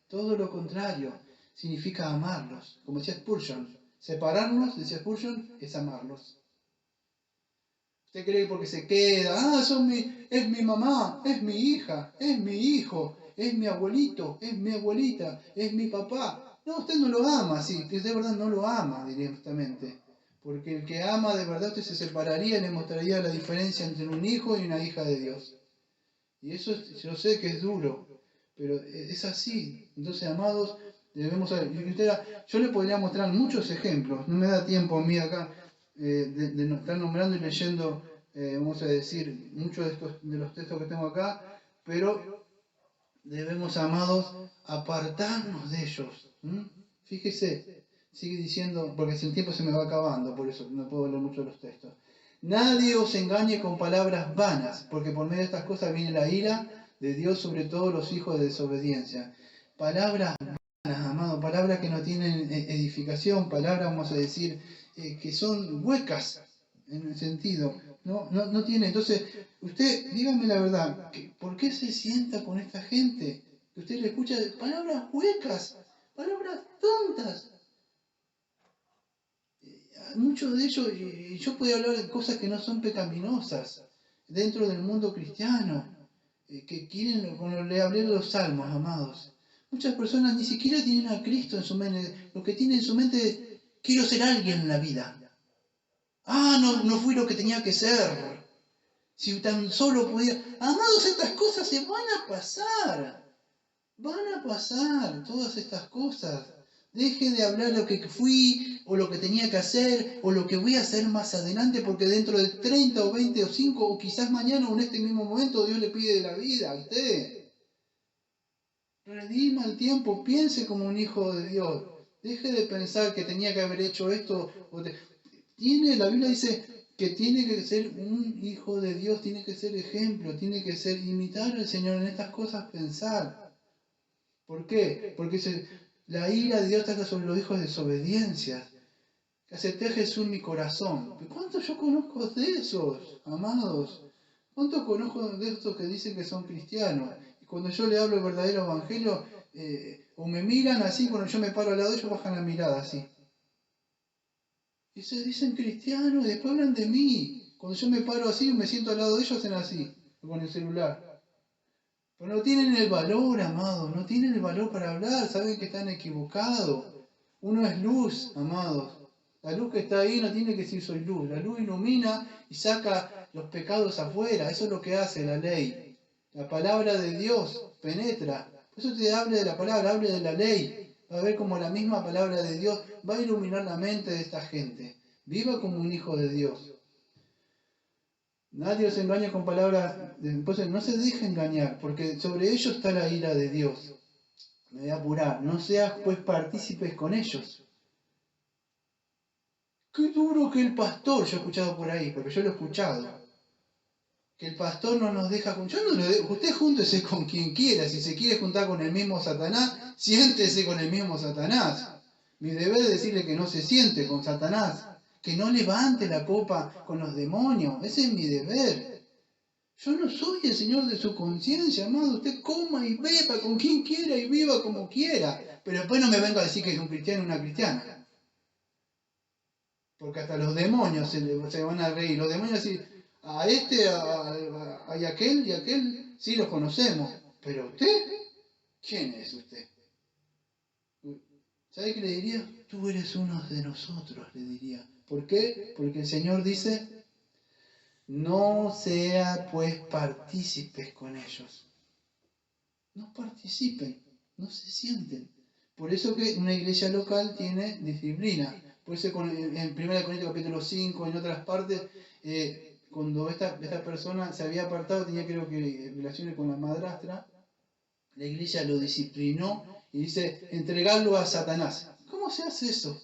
todo lo contrario, significa amarlos. Como decía Spurgeon, separarnos, decía Spurgeon, es amarlos. Usted cree que porque se queda, es mi mamá, es mi hija, es mi hijo, es mi abuelito, es mi abuelita, es mi papá. No, usted no lo ama, sí, de verdad no lo ama directamente. Porque el que ama de verdad usted se separaría y le mostraría la diferencia entre un hijo y una hija de Dios. Y eso yo sé que es duro, pero es así. Entonces, amados, debemos saber. Yo le podría mostrar muchos ejemplos, no me da tiempo a mí acá de estar nombrando y leyendo, vamos a decir, muchos de los textos que tengo acá, pero debemos, amados, apartarnos de ellos. Fíjese. Sigue diciendo, porque si el tiempo se me va acabando, por eso no puedo leer mucho los textos. Nadie os engañe con palabras vanas, porque por medio de estas cosas viene la ira de Dios sobre todos los hijos de desobediencia. Palabras vanas, amado, palabras que no tienen edificación, palabras, vamos a decir, que son huecas en el sentido. No tiene. Entonces, usted, dígame la verdad, ¿por qué se sienta con esta gente? Que usted le escucha palabras huecas, palabras tontas. Muchos de ellos, y yo puedo hablar de cosas que no son pecaminosas dentro del mundo cristiano, que quieren, cuando le hablé de los salmos, amados, muchas personas ni siquiera tienen a Cristo en su mente, lo que tienen en su mente es, quiero ser alguien en la vida. No fui lo que tenía que ser. Si tan solo pudiera, amados, estas cosas se van a pasar todas estas cosas. Deje de hablar lo que fui, o lo que tenía que hacer, o lo que voy a hacer más adelante, porque dentro de 30 o 20 o 5, o quizás mañana o en este mismo momento, Dios le pide la vida a usted. Redima el tiempo, piense como un hijo de Dios. Deje de pensar que tenía que haber hecho esto. La Biblia dice que tiene que ser un hijo de Dios, tiene que ser ejemplo, tiene que ser imitar al Señor en estas cosas, pensar. ¿Por qué? Porque la ira de Dios está sobre los hijos de desobediencia. Que acepté a Jesús en mi corazón. ¿Cuántos yo conozco de esos, amados? ¿Cuántos conozco de estos que dicen que son cristianos? Y cuando yo le hablo el verdadero evangelio, o me miran así, cuando yo me paro al lado de ellos, bajan la mirada así. Y se dicen cristianos y después hablan de mí. Cuando yo me paro así, me siento al lado de ellos, hacen así, con el celular. Pero no tienen el valor, amados, no tienen el valor para hablar, saben que están equivocados. Uno es luz, amados. La luz que está ahí no tiene que decir soy luz. La luz ilumina y saca los pecados afuera. Eso es lo que hace la ley. La palabra de Dios penetra. Por eso te hable de la palabra, hable de la ley. Va a ver como la misma palabra de Dios va a iluminar la mente de esta gente. Viva como un hijo de Dios. Nadie os engaña con palabras. Entonces no se deje engañar, porque sobre ellos está la ira de Dios. Me voy a apurar. No seas pues partícipes con ellos. Qué duro que el pastor, yo he escuchado por ahí, porque yo lo he escuchado, que el pastor no nos deja, yo no lo dejo, usted júntese con quien quiera, si se quiere juntar con el mismo Satanás, siéntese con el mismo Satanás. Mi deber es decirle que no se siente con Satanás, que no levante la copa con los demonios, ese es mi deber. Yo no soy el señor de su conciencia, amado, usted coma y beba con quien quiera y viva como quiera, pero después no me venga a decir que es un cristiano o una cristiana. Porque hasta los demonios se van a reír. Los demonios sí, a este, y aquel, sí los conocemos. Pero usted, ¿quién es usted? ¿Sabe qué le diría? Tú eres uno de nosotros, le diría. ¿Por qué? Porque el Señor dice, no sea pues partícipes con ellos. No participen, no se sienten. Por eso que una iglesia local tiene disciplina. Por eso en 1 Corintios capítulo 5, en otras partes, cuando esta persona se había apartado, tenía creo que relaciones con la madrastra, la iglesia lo disciplinó y dice, entregarlo a Satanás. ¿Cómo se hace eso?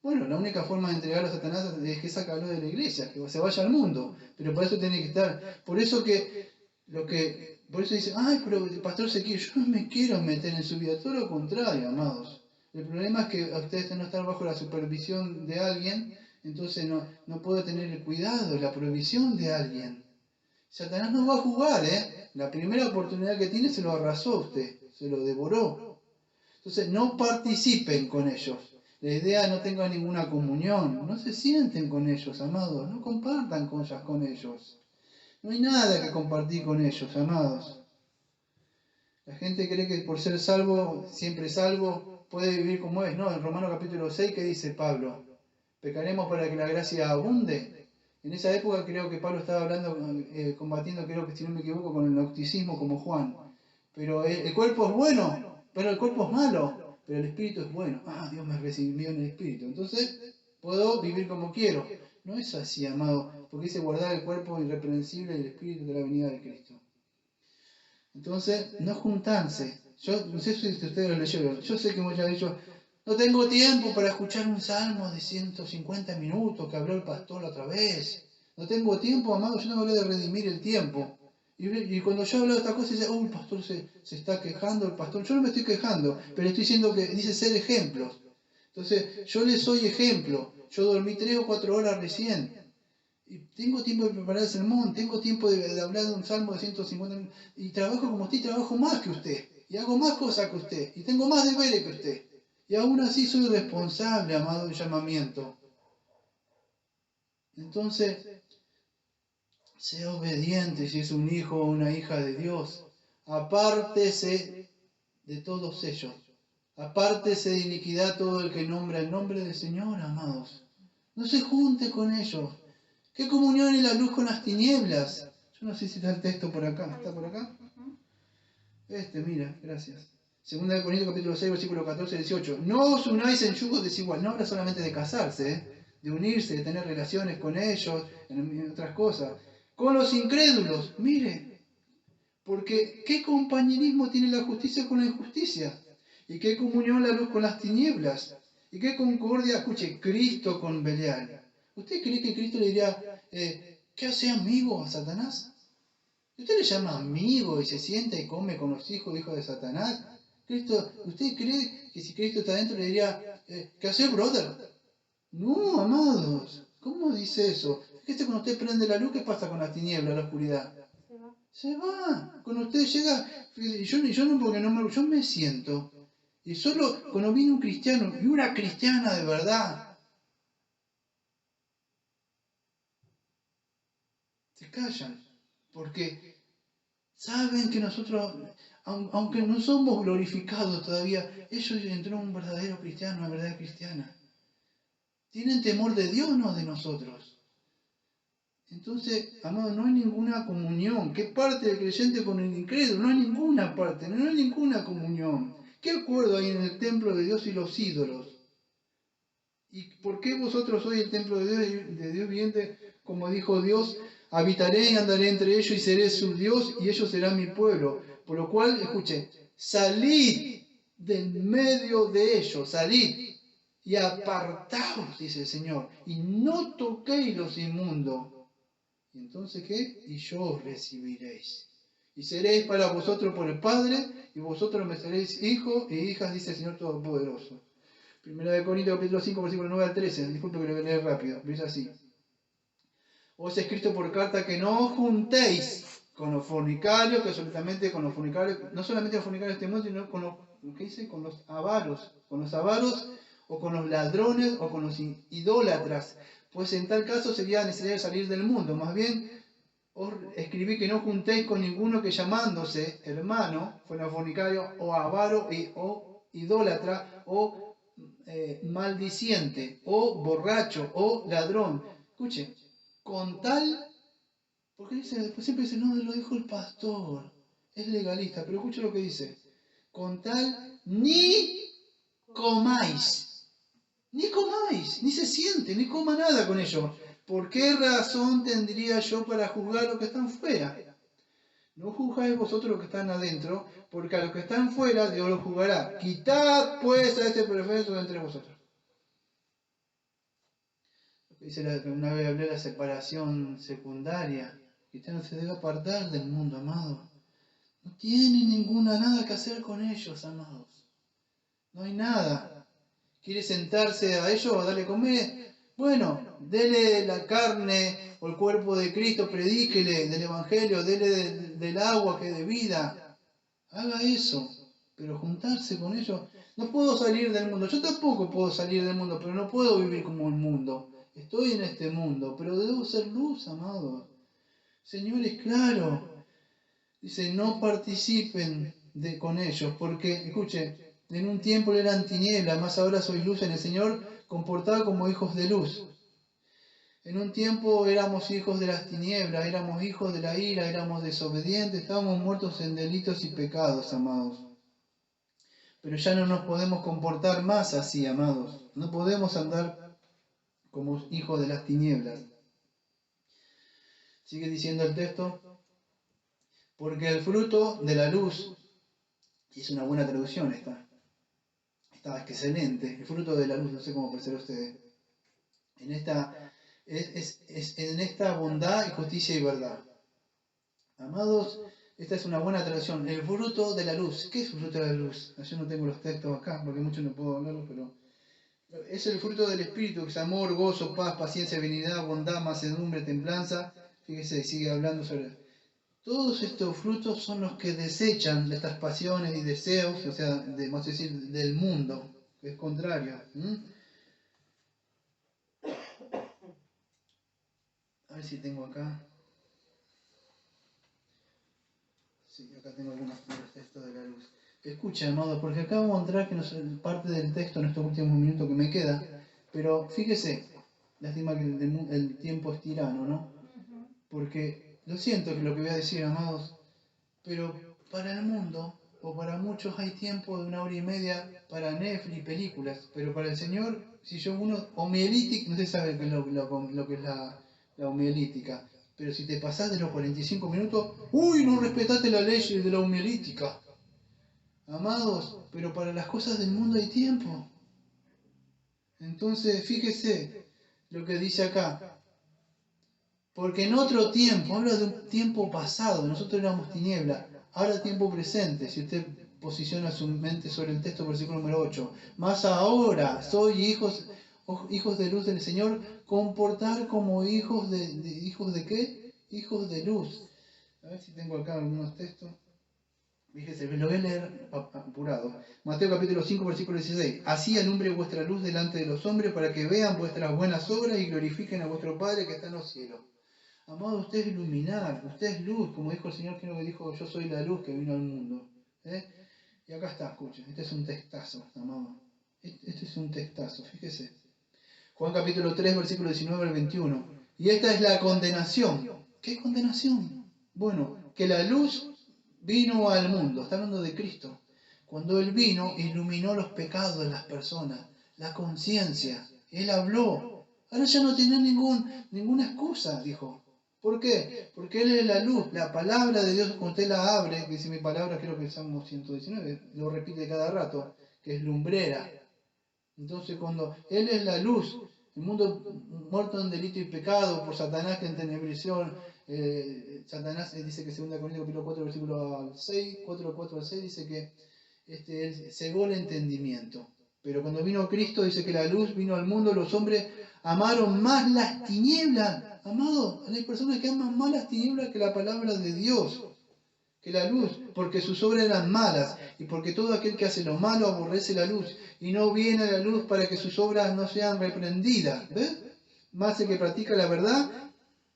Bueno, la única forma de entregarlo a Satanás es que sacarlo de la iglesia, que se vaya al mundo. Pero para eso tiene que estar. Por eso dice, ay, pero el pastor se quiere. Yo no me quiero meter en su vida, todo lo contrario, amados. El problema es que a ustedes no están bajo la supervisión de alguien, entonces no puedo tener el cuidado, la provisión de alguien. Satanás no va a jugar, ¿eh? La primera oportunidad que tiene se lo arrasó a usted, se lo devoró. Entonces no participen con ellos. La idea no tengan ninguna comunión, no se sienten con ellos, amados, no compartan cosas con ellos. No hay nada que compartir con ellos, amados. La gente cree que por ser salvo, siempre salvo, puede vivir como es. No, en Romanos capítulo 6, ¿qué dice Pablo? ¿Pecaremos para que la gracia abunde? En esa época creo que Pablo estaba hablando, combatiendo, creo que si no me equivoco, con el gnosticismo como Juan. Pero el cuerpo es bueno, pero el cuerpo es malo, pero el espíritu es bueno. Ah, Dios me recibió en el espíritu. Entonces, puedo vivir como quiero. No es así, amado, porque dice guardar el cuerpo irreprensible y el espíritu de la venida de Cristo. Entonces, no juntarse. Yo no sé si ustedes lo leyeron. Yo sé que muchos han dicho, no tengo tiempo para escuchar un salmo de 150 minutos que habló el pastor la otra vez. No tengo tiempo, amado, yo no hablé de redimir el tiempo. Y cuando yo hablo de esta cosa, dice, oh, el pastor se está quejando, el pastor. Yo no me estoy quejando, pero estoy diciendo que dice ser ejemplos. Entonces, yo les soy ejemplo. Yo dormí 3 o 4 horas recién. Y tengo tiempo de preparar el sermón, tengo tiempo de hablar de un salmo de 150 minutos. Y trabajo como usted, trabajo más que usted. Y hago más cosas que usted. Y tengo más deberes que usted. Y aún así soy responsable, amado, del llamamiento. Entonces, sea obediente si es un hijo o una hija de Dios. Apártese de todos ellos. Apártese de iniquidad todo el que nombra el nombre del Señor, amados. No se junte con ellos. ¿Qué comunión y la luz con las tinieblas? Yo no sé si está el texto por acá. ¿Está por acá? Mira, gracias. Segunda de Corintios capítulo 6, versículo 14 y 18. No os unáis en yugo desigual. No habla solamente de casarse, de unirse, de tener relaciones con ellos, en otras cosas. Con los incrédulos. Mire, porque ¿qué compañerismo tiene la justicia con la injusticia? ¿Y qué comunión la luz con las tinieblas? ¿Y qué concordia, escuche, Cristo con Belial? ¿Usted cree que Cristo le diría, ¿qué hace amigo a Satanás? ¿Usted le llama amigo y se sienta y come con los hijos de Satanás? ¿Usted cree que si Cristo está dentro le diría, ¿qué hace, brother? No, amados, ¿cómo dice eso? Fíjese, cuando usted prende la luz, ¿qué pasa con las tinieblas, la oscuridad? Se va. Cuando usted llega, yo no, porque no yo me siento. Y solo cuando viene un cristiano y una cristiana de verdad, se callan. Porque Saben que nosotros, aunque no somos glorificados todavía, ellos entró un verdadero cristiano, una verdadera cristiana. Tienen temor de Dios, no de nosotros. Entonces, amado, no hay ninguna comunión. ¿Qué parte del creyente con el incrédulo? No hay ninguna parte, no hay ninguna comunión. ¿Qué acuerdo hay en el templo de Dios y los ídolos? ¿Y por qué vosotros sois el templo de Dios viviente? Como dijo Dios, habitaré y andaré entre ellos y seré su Dios y ellos serán mi pueblo. Por lo cual, escuchen, salid del medio de ellos, salid y apartaos, dice el Señor, y no toquéis los inmundos. ¿Y entonces qué? Y yo os recibiréis. Y seréis para vosotros por el Padre, y vosotros me seréis hijos e hijas, dice el Señor Todopoderoso. Primera de Corintios capítulo 5, versículo 9 al 13. Disculpe que lo voy a leer rápido, pero es así. Os he escrito por carta que no os juntéis con los fornicarios, que absolutamente con los fornicarios, no solamente los fornicarios de este mundo, sino con los, ¿qué dice? Con los avaros, o con los ladrones, o con los idólatras. Pues en tal caso sería necesario salir del mundo. Más bien, os escribí que no juntéis con ninguno que llamándose hermano, fuera fornicario, o avaro, o idólatra, o maldiciente, o borracho, o ladrón. Escuche, con tal, porque dice, pues siempre dice, no, lo dijo el pastor, es legalista, pero escuche lo que dice, con tal, ni comáis, ni se siente, ni coma nada con ello. ¿Por qué razón tendría yo para juzgar a los que están fuera? No juzgáis vosotros los que están adentro, porque a los que están fuera Dios los juzgará. Quitad pues a este perfecto de entre vosotros. Dice una vez hablé de la separación secundaria. El cristiano se debe apartar del mundo, amado. No tiene nada que hacer con ellos, amados. No hay nada. ¿Quiere sentarse a ellos o darle comer? Bueno, dele la carne o el cuerpo de Cristo, predíquele del Evangelio, dele del agua que es de vida. Haga eso, pero juntarse con ellos. No puedo salir del mundo. Yo tampoco puedo salir del mundo, pero no puedo vivir como el mundo. Estoy en este mundo, pero debo ser luz, amados. Señor, es claro. Dice, no participen con ellos, porque, escuche, en un tiempo eran tinieblas, más ahora sois luz en el Señor, comportad como hijos de luz. En un tiempo éramos hijos de las tinieblas, éramos hijos de la ira, éramos desobedientes, estábamos muertos en delitos y pecados, amados. Pero ya no nos podemos comportar más así, amados. No podemos andar como hijos de las tinieblas. Sigue diciendo el texto, porque el fruto de la luz, y es una buena traducción esta, está excelente, el fruto de la luz, no sé cómo puede ser ustedes, en esta bondad y justicia y verdad. Amados, esta es una buena traducción, el fruto de la luz. ¿Qué es el fruto de la luz? Yo no tengo los textos acá, porque mucho no puedo hablarlo, pero es el fruto del Espíritu, que es amor, gozo, paz, paciencia, benignidad, bondad, mansedumbre, templanza. Fíjese, sigue hablando sobre... Todos estos frutos son los que desechan de estas pasiones y deseos, o sea, vamos a decir, del mundo, que es contrario. A ver si tengo acá. Sí, acá tengo algunos textos de la luz. Escucha, amado, porque acá vamos a entrar que parte del texto en estos últimos minutos que me queda, pero fíjese, lástima que el tiempo es tirano, ¿no? Porque lo siento que lo que voy a decir, amados, pero para el mundo, o para muchos hay tiempo de 1 hora y media para Netflix y películas, pero para el Señor, si yo homilética, no se sabe qué es lo que es la homilética, pero si te pasás de los 45 minutos, ¡uy! No respetaste la ley de la homilética. Amados, pero para las cosas del mundo hay tiempo. Entonces, fíjese lo que dice acá. Porque en otro tiempo, habla de un tiempo pasado, nosotros éramos tiniebla, ahora tiempo presente, si usted posiciona su mente sobre el texto, versículo número 8. Más ahora soy hijos de luz del Señor, comportar como hijos ¿hijos de qué? Hijos de luz. A ver si tengo acá algunos textos. Fíjese, lo voy a leer apurado. Mateo capítulo 5, versículo 16. Así alumbre vuestra luz delante de los hombres para que vean vuestras buenas obras y glorifiquen a vuestro Padre que está en los cielos. Amado, usted es iluminar, usted es luz, como dijo el Señor, creo que dijo, yo soy la luz que vino al mundo. Y acá está, escuchen, este es un textazo, amado. Este es un textazo, fíjese. Juan capítulo 3, versículo 19 al 21. Y esta es la condenación. ¿Qué condenación? Bueno, que la luz vino al mundo, está hablando de Cristo. Cuando Él vino, iluminó los pecados de las personas, la conciencia. Él habló. Ahora ya no tiene ninguna excusa, dijo. ¿Por qué? Porque Él es la luz, la palabra de Dios, cuando usted la abre, que dice mi palabra, creo que es Salmo 119, lo repite cada rato, que es lumbrera. Entonces cuando Él es la luz, el mundo muerto en delito y pecado por Satanás que entenebreció, Satanás dice que 2 Corintios capítulo 4 versículo 6, 4 al 6 dice que él cegó el entendimiento. Pero cuando vino Cristo dice que la luz vino al mundo, los hombres amaron más las tinieblas. Amado, hay personas que aman más las tinieblas que la palabra de Dios, que la luz, porque sus obras eran malas, y porque todo aquel que hace lo malo aborrece la luz, y no viene a la luz para que sus obras no sean reprendidas. ¿Ves? Más el que practica la verdad,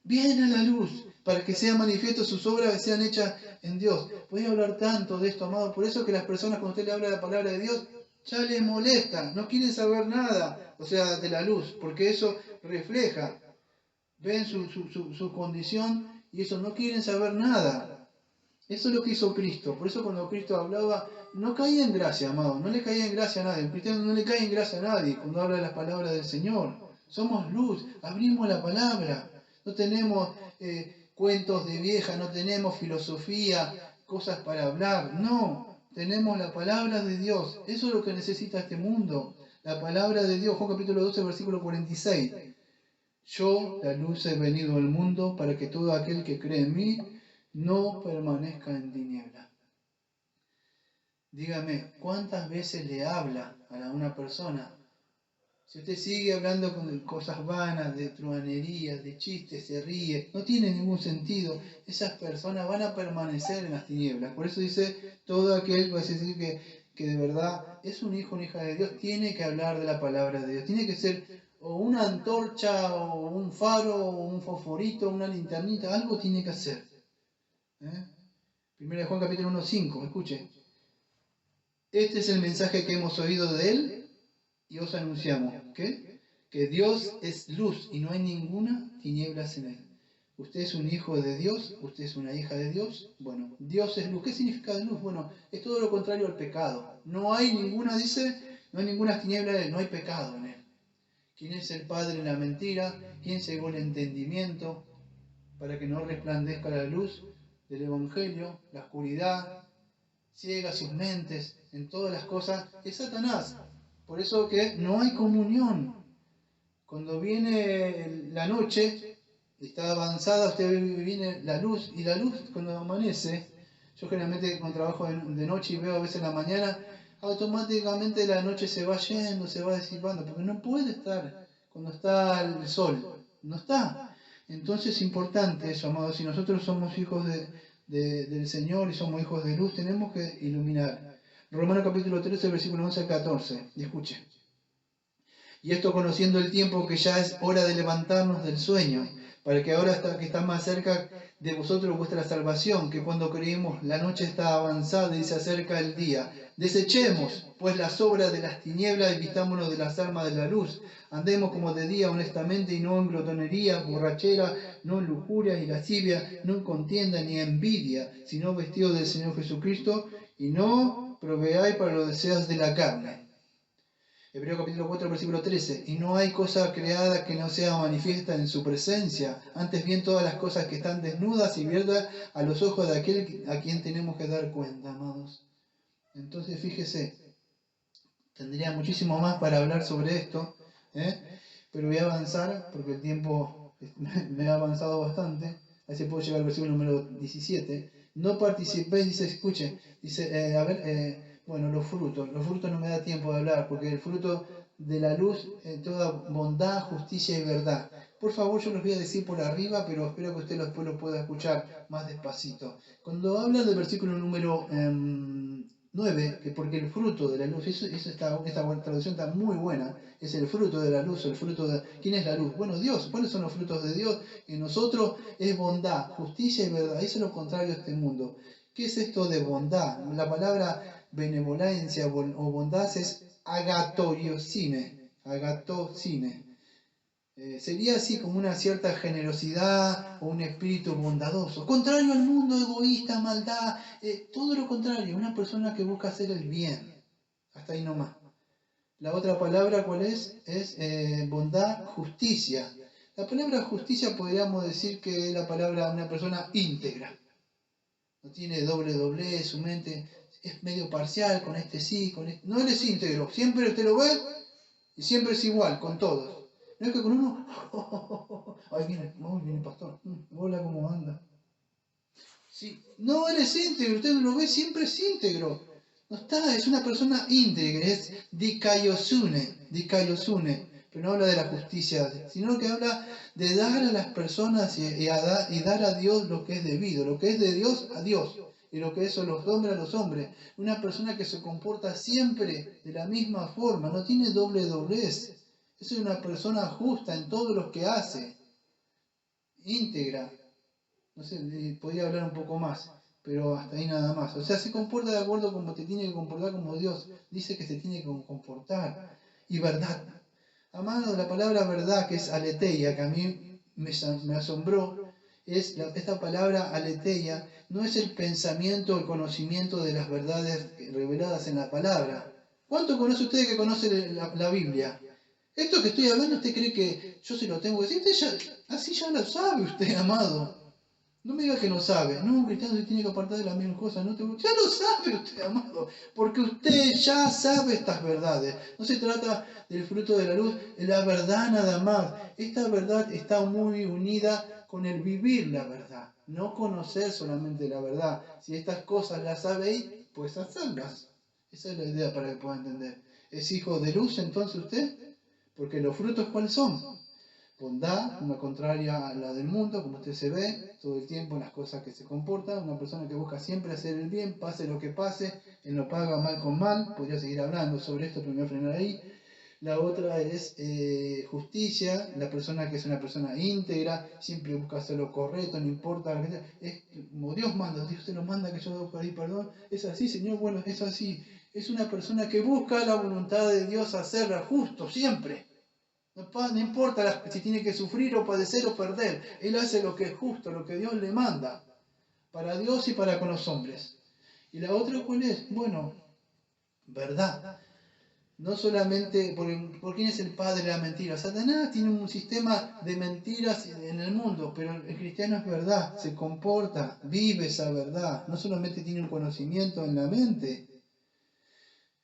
viene a la luz, para que sean manifiestos sus obras sean hechas en Dios. Voy a hablar tanto de esto, amado, por eso que las personas cuando usted le habla de la palabra de Dios, ya les molesta, no quieren saber nada, o sea, de la luz, porque eso refleja, ven su condición, y eso no quieren saber nada. Eso es lo que hizo Cristo. Por eso cuando Cristo hablaba, no caía en gracia, amado. No le caía en gracia a nadie. Un cristiano no le cae en gracia a nadie cuando habla de las palabras del Señor. Somos luz, abrimos la palabra. No tenemos cuentos de vieja, no tenemos filosofía, cosas para hablar. No, tenemos la palabra de Dios. Eso es lo que necesita este mundo. La palabra de Dios. Juan capítulo 12, versículo 46. Yo, la luz, he venido al mundo para que todo aquel que cree en mí no permanezca en tiniebla. Dígame, ¿cuántas veces le habla a una persona? Si usted sigue hablando con cosas vanas, de truhanerías, de chistes, se ríe, no tiene ningún sentido. Esas personas van a permanecer en las tinieblas. Por eso dice, todo aquel, puede decir que de verdad es un hijo, una hija de Dios, tiene que hablar de la palabra de Dios. Tiene que ser o una antorcha, o un faro, o un fosforito, una linternita, algo tiene que hacer. Primera de Juan capítulo 1, 5, escuche. Este es el mensaje que hemos oído de Él y os anunciamos. ¿Qué? Que Dios es luz y no hay ninguna tinieblas en Él. Usted es un hijo de Dios, usted es una hija de Dios. Bueno, Dios es luz. ¿Qué significa luz? Bueno, es todo lo contrario al pecado. No hay ninguna, dice, no hay ninguna tiniebla en Él, no hay pecado en Él. ¿Quién es el padre en la mentira? ¿Quién cegó el entendimiento para que no resplandezca la luz del Evangelio? La oscuridad ciega sus mentes en todas las cosas, es Satanás. Por eso que no hay comunión. Cuando viene la noche, está avanzada, usted viene la luz, y la luz cuando amanece, yo generalmente cuando trabajo de noche y veo a veces en la mañana, automáticamente la noche se va yendo, se va disipando, porque no puede estar cuando está el sol, no está. Entonces es importante eso, amados, si nosotros somos hijos del Señor y somos hijos de luz, tenemos que iluminar. Romanos capítulo 13, versículo 11 al 14, y escuche. Y esto conociendo el tiempo que ya es hora de levantarnos del sueño, para que ahora que está más cerca de vosotros vuestra salvación, que cuando creímos la noche está avanzada y se acerca el día. Desechemos pues las obras de las tinieblas y vistámonos de las armas de la luz. Andemos como de día honestamente y no en glotonería, borrachera, no en lujuria y lascivia, no en contienda ni envidia, sino vestidos del Señor Jesucristo, y no proveáis para los deseos de la carne. Hebreos capítulo 4, versículo 13. Y no hay cosa creada que no sea manifiesta en su presencia. Antes bien todas las cosas que están desnudas y abiertas a los ojos de aquel a quien tenemos que dar cuenta, amados. Entonces fíjese, tendría muchísimo más para hablar sobre esto, pero voy a avanzar porque el tiempo me ha avanzado bastante. Así puedo llegar al versículo número 17. No participéis, dice, escuchen, dice, bueno, los frutos no me da tiempo de hablar, porque el fruto de la luz, toda bondad, justicia y verdad. Por favor, yo los voy a decir por arriba, pero espero que usted después lo pueda escuchar más despacito. Cuando habla del versículo número 9, que porque el fruto de la luz, esta traducción está muy buena, es el fruto de la luz, el fruto de... ¿Quién es la luz? Bueno, Dios. ¿Cuáles son los frutos de Dios? En nosotros es bondad, justicia y verdad. Eso es lo contrario a este mundo. ¿Qué es esto de bondad? La palabra benevolencia o bondad es agatoriosine. Sería así como una cierta generosidad o un espíritu bondadoso. Contrario al mundo, egoísta, maldad, todo lo contrario, una persona que busca hacer el bien. Hasta ahí nomás. La otra palabra, ¿cuál es? Es bondad, justicia. La palabra justicia podríamos decir que es la palabra de una persona íntegra. No tiene doble, su mente es medio parcial, con este sí, con este... No eres íntegro, siempre usted lo ve y siempre es igual con todos. No es que con uno, ahí viene el pastor, hola, ¿cómo anda? Sí. No eres íntegro, usted lo ve, siempre es íntegro. No está, es una persona íntegra, es dikaiosune, pero no habla de la justicia, sino que habla de dar a las personas y dar a Dios lo que es debido, lo que es de Dios a Dios, y lo que es a los hombres a los hombres. Una persona que se comporta siempre de la misma forma, no tiene doblez. Es una persona justa en todo lo que hace, íntegra. No sé, podría hablar un poco más, pero hasta ahí nada más. O sea, se comporta de acuerdo como te tiene que comportar, como Dios dice que se tiene que comportar. Y verdad. Amado, la palabra verdad, que es aletheia, que a mí me asombró, esta palabra aletheia no es el pensamiento, el conocimiento de las verdades reveladas en la palabra. ¿Cuánto conoce usted que conoce la Biblia? Esto que estoy hablando, ¿usted cree que yo se lo tengo que decir? Así ya lo sabe usted, amado. No me diga que no sabe. No, un cristiano se tiene que apartar de las mismas cosas. Ya lo sabe usted, amado. Porque usted ya sabe estas verdades. No se trata del fruto de la luz, es la verdad nada más. Esta verdad está muy unida con el vivir la verdad. No conocer solamente la verdad. Si estas cosas las sabéis, pues hacerlas. Esa es la idea para que pueda entender. ¿Es hijo de luz entonces usted? Porque los frutos, ¿cuáles son? Bondad, una contraria a la del mundo, como usted se ve todo el tiempo en las cosas que se comportan, una persona que busca siempre hacer el bien, pase lo que pase, él no paga mal con mal, podría seguir hablando sobre esto, pero me voy a frenar ahí. La otra es justicia, la persona que es una persona íntegra, siempre busca hacer lo correcto, no importa, es como Dios manda, Dios te lo manda que yo debo pedir perdón, es así, Señor, bueno, es así. Es una persona que busca la voluntad de Dios hacerla justo, siempre. No importa si tiene que sufrir o padecer o perder. Él hace lo que es justo, lo que Dios le manda. Para Dios y para con los hombres. ¿Y la otra cuál es? Bueno, verdad. No solamente, ¿por quién es el padre de la mentira? Satanás tiene un sistema de mentiras en el mundo, pero el cristiano es verdad, se comporta, vive esa verdad. No solamente tiene un conocimiento en la mente,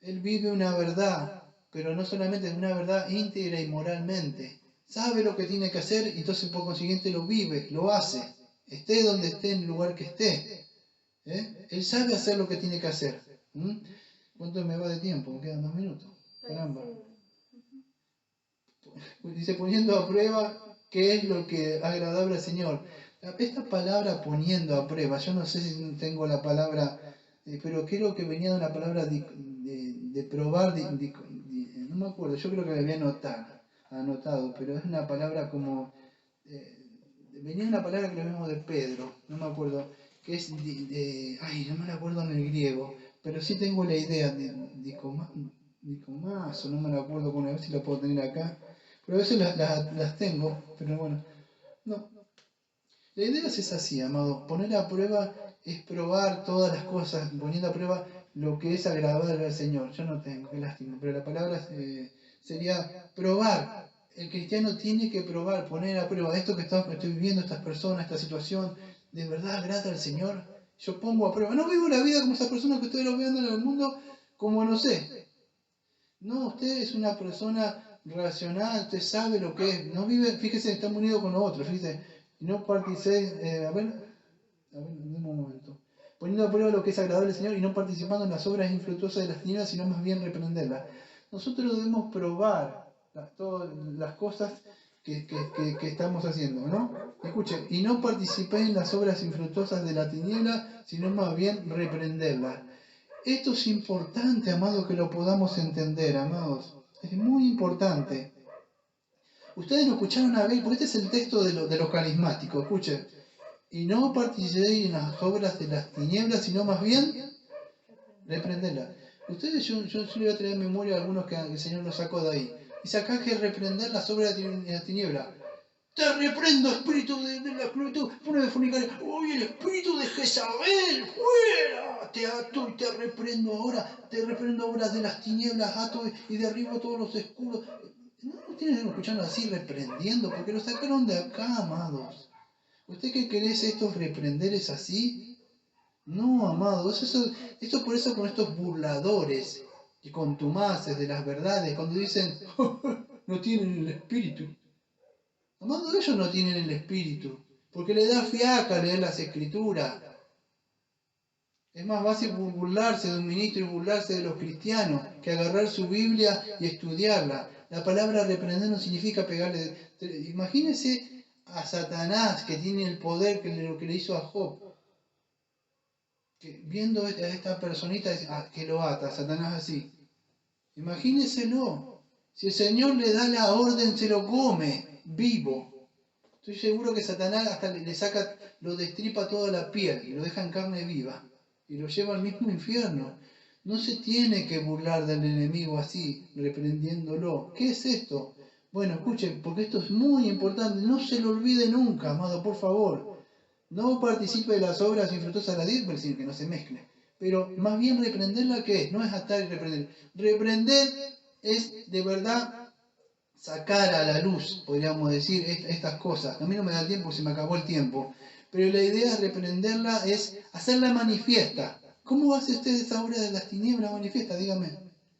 él vive una verdad. Pero no solamente es una verdad íntegra y moralmente. Sabe lo que tiene que hacer y entonces por consiguiente lo vive, lo hace. Esté donde esté, en el lugar que esté. Él sabe hacer lo que tiene que hacer. ¿Cuánto me va de tiempo? Me quedan 2 minutos. Caramba. Dice, poniendo a prueba qué es lo que es agradable al Señor. Esta palabra poniendo a prueba, yo no sé si tengo la palabra, pero creo que venía de una palabra de probar, no me acuerdo, yo creo que la había anotado, pero es una palabra como, venía una palabra que lo vemos de Pedro, no me acuerdo, que es, ay, no me la acuerdo en el griego, pero sí tengo la idea de Nicomaso, no me la acuerdo, a ver si la puedo tener acá, pero a veces las tengo, pero bueno, no. La idea es así, amado, poner a prueba es probar todas las cosas, poniendo a prueba lo que es agradable al Señor. Yo no tengo, qué lástima, pero la palabra sería probar. El cristiano tiene que probar, poner a prueba esto que estoy viviendo, estas personas, esta situación, ¿de verdad agrada al Señor? Yo pongo a prueba. No vivo la vida como esas personas que ustedes lo ven en el mundo, como no sé. No, usted es una persona racional, usted sabe lo que es. No vive, fíjese, está unido con otros, fíjese. No participéis, a ver, un momento. Poniendo a prueba lo que es agradable al Señor y no participando en las obras infructuosas de las tinieblas, sino más bien reprenderlas. Nosotros debemos probar todas las cosas que estamos haciendo, ¿no? Escuchen, y no participéis en las obras infructuosas de la tiniebla, sino más bien reprenderlas. Esto es importante, amados, que lo podamos entender, amados. Es muy importante. Ustedes lo escucharon a ver, porque este es el texto de los carismáticos, escuchen. Y no participéis en las obras de las tinieblas, sino más bien reprenderlas. Ustedes, yo le voy a traer en memoria a algunos que el Señor los sacó de ahí. Dice acá que reprender las obras de la tiniebla. Te reprendo, espíritu de la esclavitud, fuera de fornicaria. ¡Uy, el espíritu de Jezabel! ¡Fuera! Te ato y te reprendo ahora. Te reprendo obras de las tinieblas, ato y derribo todos los escudos. No tienen que escuchando así, reprendiendo, porque lo sacaron de acá, amados. ¿Usted qué querés estos reprenderes así? No, amados. Esto es por eso con estos burladores y contumaces de las verdades, cuando dicen, no tienen el espíritu. Amado, ellos no tienen el espíritu, porque le da fiaca leer las escrituras. Es más fácil burlarse de un ministro y burlarse de los cristianos que agarrar su Biblia y estudiarla. La palabra reprender no significa pegarle. Imagínense a Satanás, que tiene el poder que lo que le hizo a Job. Que viendo a esta personita que lo ata, Satanás así. Imagínenselo. Si el Señor le da la orden, se lo come vivo. Estoy seguro que Satanás hasta le saca, lo destripa toda la piel y lo deja en carne viva y lo lleva al mismo infierno. No se tiene que burlar del enemigo así, reprendiéndolo. ¿Qué es esto? Bueno, escuchen, porque esto es muy importante. No se lo olvide nunca, amado, por favor. No participe de las obras infructuosas de la diez, decir que no se mezcle. Pero más bien reprenderla, ¿qué es? No es atar y reprender. Reprender es de verdad sacar a la luz, podríamos decir, estas cosas. A mí no me da tiempo, se me acabó el tiempo. Pero la idea de reprenderla es hacerla manifiesta. ¿Cómo hace usted esa obra de las tinieblas manifiesta? Dígame.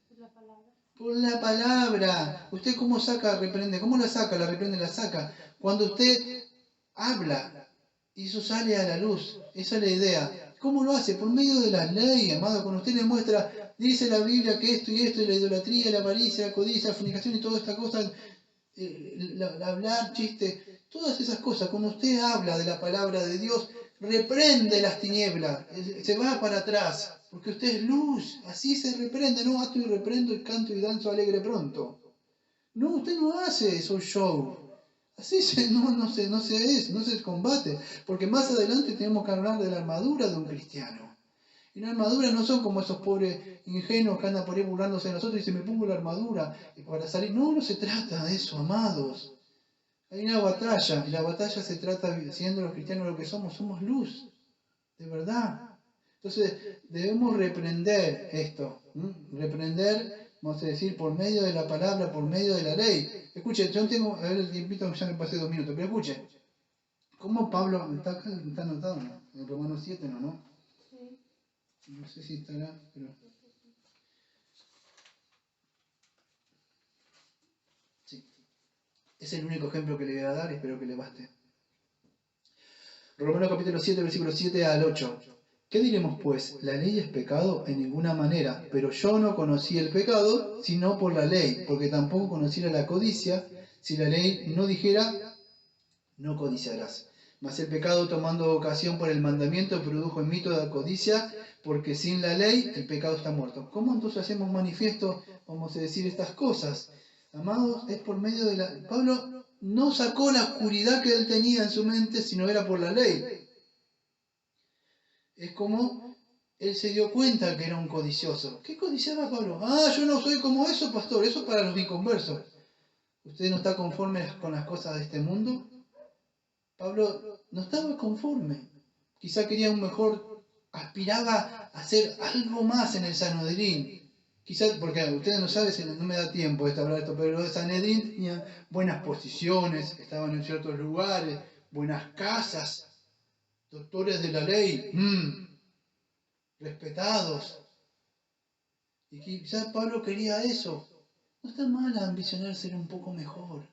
Por la palabra. Por la palabra. ¿Usted cómo saca, reprende? ¿Cómo la saca? La reprende, la saca. Cuando usted habla y eso sale a la luz. Esa es la idea. ¿Cómo lo hace? Por medio de las leyes, amado. Cuando usted le muestra, dice la Biblia que esto y esto, y la idolatría, la avaricia, la codicia, la fornicación y todas estas cosas, hablar, chiste, todas esas cosas. Cuando usted habla de la palabra de Dios, reprende las tinieblas, se va para atrás, porque usted es luz. Así se reprende. No ato y reprendo y canto y danzo alegre pronto. No, usted no hace esos shows. Así no se combate. Porque más adelante tenemos que hablar de la armadura de un cristiano. Y la armadura no son como esos pobres ingenuos que andan por ahí burlándose de nosotros y dicen, me pongo la armadura para salir. No, no se trata de eso, amados. Hay una batalla, y la batalla se trata, siendo los cristianos lo que somos luz, de verdad. Entonces, debemos reprender esto, reprender, vamos a decir, por medio de la palabra, por medio de la ley. Escuchen, yo tengo, a ver el tiempito, ya me pasé 2 minutos, pero escuchen, ¿cómo Pablo, está anotado, ¿no? En Romanos 7, ¿no? Sí. No sé si estará, pero... Sí. Es el único ejemplo que le voy a dar, espero que le baste. Romanos capítulo 7, versículo 7 al 8. ¿Qué diremos pues? ¿La ley es pecado? En ninguna manera. Pero yo no conocí el pecado, sino por la ley, porque tampoco conociera la codicia, si la ley no dijera, no codiciarás. Mas el pecado, tomando ocasión por el mandamiento, produjo en mí toda codicia, porque sin la ley el pecado está muerto. ¿Cómo entonces hacemos manifiesto, vamos a decir, estas cosas? Amados, es por medio de la... Pablo no sacó la oscuridad que él tenía en su mente, sino era por la ley. Es como él se dio cuenta que era un codicioso. ¿Qué codiciaba Pablo? Ah, yo no soy como eso, pastor. Eso es para los inconversos. ¿Usted no está conforme con las cosas de este mundo? Pablo no estaba conforme. Quizá quería un mejor, aspiraba a hacer algo más en el Sanedrín. Quizás, porque ustedes no saben, si no me da tiempo de hablar esto, pero los Sanedrín tenían buenas posiciones, estaban en ciertos lugares, buenas casas, doctores de la ley, respetados. Y quizás Pablo quería eso. No está mal ambicionar ser un poco mejor.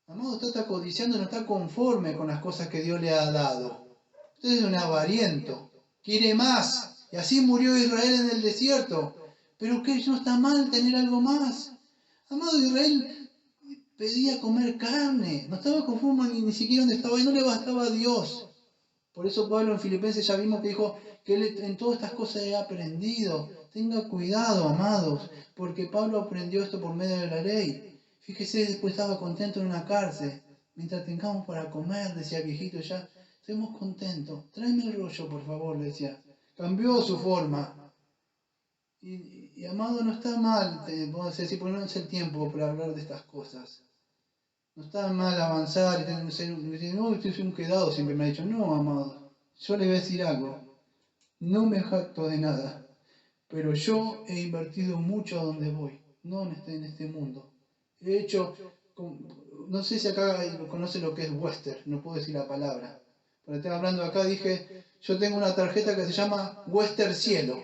Amado, usted está codiciando, no está conforme con las cosas que Dios le ha dado. Usted es un avariento, quiere más. Y así murió Israel en el desierto. Pero que no está mal tener algo más. Amado, Israel pedía comer carne. No estaba conforme ni siquiera donde estaba y no le bastaba a Dios. Por eso Pablo en Filipenses ya vimos que dijo que él en todas estas cosas he aprendido. Tenga cuidado, amados, porque Pablo aprendió esto por medio de la ley. Fíjese, después estaba contento en una cárcel. Mientras tengamos para comer, decía el viejito ya, estemos contentos. Tráeme el rollo, por favor, le decía. Cambió su forma. Y amado, no está mal, vamos a decir, porque no es el tiempo para hablar de estas cosas. No está mal avanzar y tener no, estoy un quedado, siempre me ha dicho, no, amado, yo le voy a decir algo, no me jacto de nada, pero yo he invertido mucho a donde voy, no en este mundo. He hecho, no sé si acá conoce lo que es Western, no puedo decir la palabra. Cuando estaba hablando acá dije, yo tengo una tarjeta que se llama Western Cielo,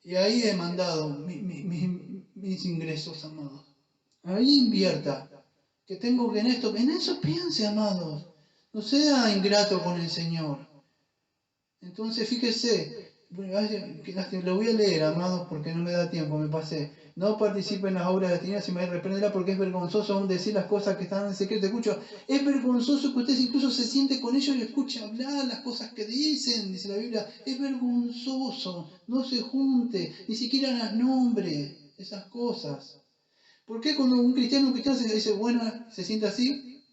y ahí he mandado mis ingresos, amados. Ahí invierta. Que tengo que en eso piense, amados. No sea ingrato con el Señor. Entonces, fíjese, lo voy a leer, amados, porque no me da tiempo, me pasé. No participen en las obras de las tinieblas y me reprenderá porque es vergonzoso aún decir las cosas que están en secreto. Escucho, es vergonzoso que usted incluso se siente con ellos y escuche hablar las cosas que dicen, dice la Biblia. Es vergonzoso, no se junte, ni siquiera las nombre, esas cosas. ¿Por qué cuando un cristiano se dice, bueno, se siente así?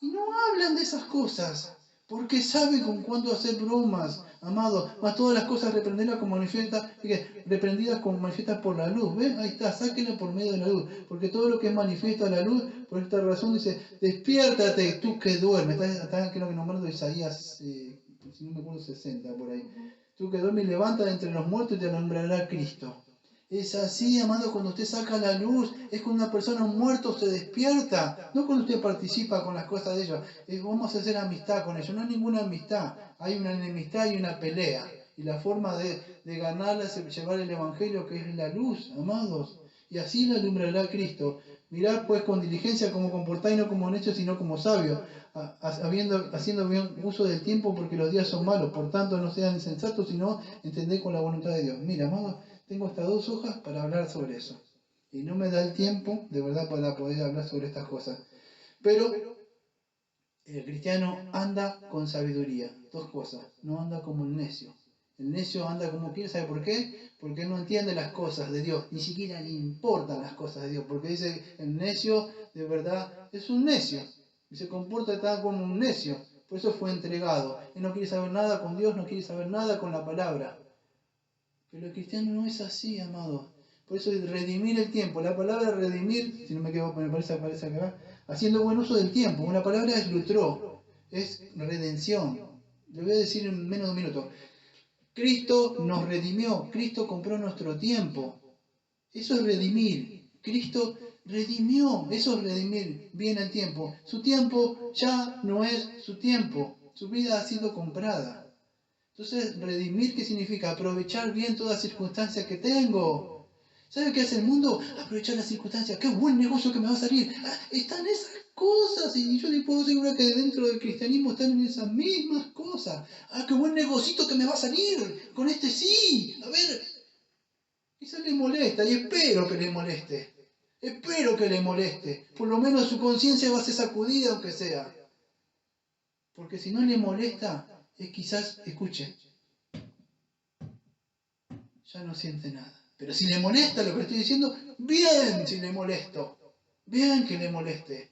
Y no hablan de esas cosas, porque saben con cuánto hacer bromas, amados, más todas las cosas reprendidas como manifiestas por la luz. ¿Ven? Ahí está, sáquenlo por medio de la luz, porque todo lo que es manifiesto a la luz, por esta razón dice, despiértate tú que duermes. Está creo que nombrando Isaías, si no me acuerdo, 60 por ahí. Tú que duermes, levanta de entre los muertos y te alumbrará Cristo. Es así, amado, cuando usted saca la luz, es cuando una persona, un muerto, se despierta. No cuando usted participa con las cosas de ellos. Vamos a hacer amistad con ellos. No hay ninguna amistad. Hay una enemistad y una pelea. Y la forma de ganarla es llevar el Evangelio, que es la luz, amados. Y así la alumbrará Cristo. Mirad pues con diligencia cómo comportáis, no como necios, sino como sabios, haciendo bien uso del tiempo, porque los días son malos. Por tanto, no sean insensatos, sino entended con la voluntad de Dios. Mira, amados, tengo estas 2 hojas para hablar sobre eso. Y no me da el tiempo, de verdad, para poder hablar sobre estas cosas. Pero el cristiano anda con sabiduría. 2 cosas. No anda como el necio. El necio anda como quiere, ¿sabe por qué? Porque no entiende las cosas de Dios. Ni siquiera le importan las cosas de Dios. Porque dice, el necio, de verdad, es un necio. Y se comporta tal como un necio. Por eso fue entregado. Él no quiere saber nada con Dios, no quiere saber nada con la palabra. Pero el cristiano no es así, amado. Por eso es redimir el tiempo. La palabra redimir, si no me equivoco, me parece acá, haciendo buen uso del tiempo. Una palabra es lutró, es redención. Le voy a decir en menos de un minuto. Cristo nos redimió, Cristo compró nuestro tiempo. Eso es redimir. Cristo redimió, eso es redimir bien el tiempo. Su tiempo ya no es su tiempo. Su vida ha sido comprada. Entonces, redimir, ¿qué significa? Aprovechar bien toda circunstancia que tengo. ¿Sabe qué hace el mundo? Aprovechar las circunstancias. ¡Qué buen negocio que me va a salir! Están esas cosas. Y yo le puedo asegurar que dentro del cristianismo están en esas mismas cosas. ¡Qué buen negocito que me va a salir! Con este sí. A ver. Eso le molesta y espero que le moleste. Espero que le moleste. Por lo menos su conciencia va a ser sacudida, aunque sea. Porque si no le molesta, es quizás, escuche, ya no siente nada. Pero si le molesta lo que estoy diciendo, bien si le molesto. Bien que le moleste.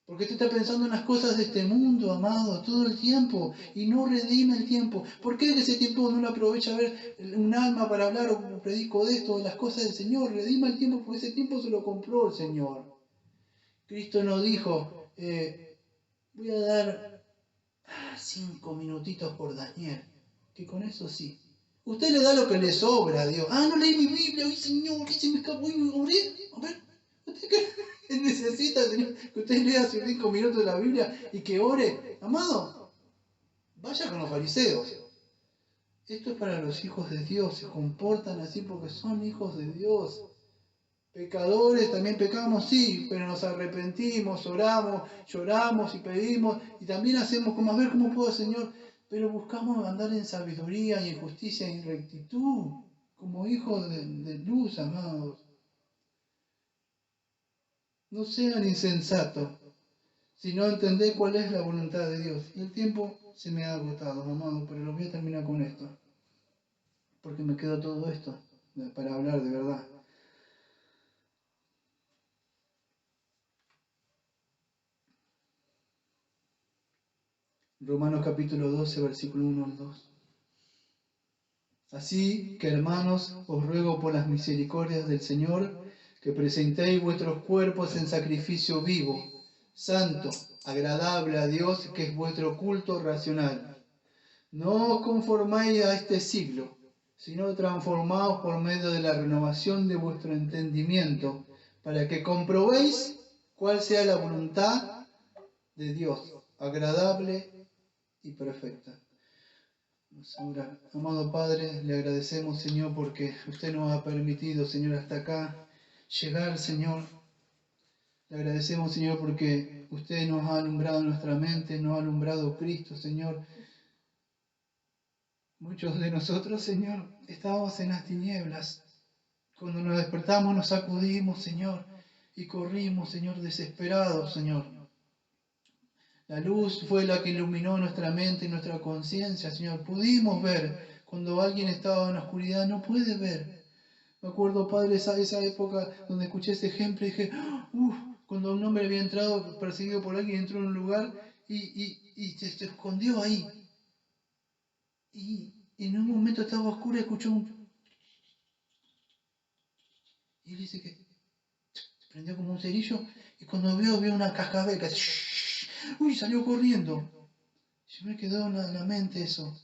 Porque usted está pensando en las cosas de este mundo, amado, todo el tiempo. Y no redime el tiempo. ¿Por qué ese tiempo no lo aprovecha a ver un alma para hablar o predico de esto, de las cosas del Señor? Redima el tiempo porque ese tiempo se lo compró el Señor. Cristo nos dijo, voy a dar 5 minutitos por Daniel. Que con eso sí. Usted le da lo que le sobra a Dios. No leí mi Biblia, ay Señor, ¿qué se me escapó? ¿Oré? A ver, ¿usted qué necesita, Señor? Que usted lea sus 5 minutos de la Biblia y que ore. Amado, vaya con los fariseos. Esto es para los hijos de Dios. Se comportan así porque son hijos de Dios. Pecadores, también pecamos, sí, pero nos arrepentimos, oramos, lloramos y pedimos. Y también hacemos como, a ver cómo puedo, Señor. Pero buscamos andar en sabiduría y en justicia y en rectitud, como hijos de luz, amados. No sean insensatos, sino entender cuál es la voluntad de Dios. Y el tiempo se me ha agotado, amado, pero lo voy a terminar con esto, porque me quedó todo esto para hablar de verdad. Romanos capítulo 12, versículo 1 al 2. Así que, hermanos, os ruego por las misericordias del Señor que presentéis vuestros cuerpos en sacrificio vivo, santo, agradable a Dios, que es vuestro culto racional. No os conformáis a este siglo, sino transformaos por medio de la renovación de vuestro entendimiento, para que comprobéis cuál sea la voluntad de Dios, agradable y perfecta. Ahora, amado Padre, le agradecemos, Señor, porque usted nos ha permitido, Señor, hasta acá llegar, Señor. Le agradecemos, Señor, porque usted nos ha alumbrado nuestra mente, nos ha alumbrado Cristo, Señor. Muchos de nosotros, Señor, estábamos en las tinieblas. Cuando nos despertamos nos sacudimos, Señor, y corrimos, Señor, desesperados, Señor. La luz fue la que iluminó nuestra mente y nuestra conciencia, Señor. Pudimos ver cuando alguien estaba en la oscuridad, no puede ver. Me acuerdo, Padre, esa época donde escuché ese ejemplo y dije, cuando un hombre había entrado perseguido por alguien, entró en un lugar y se escondió ahí. Y en un momento estaba oscuro y escuchó un... Y él dice que se prendió como un cerillo y cuando vio una cascabel que... ¡Uy! Salió corriendo. Se me quedó en la mente eso,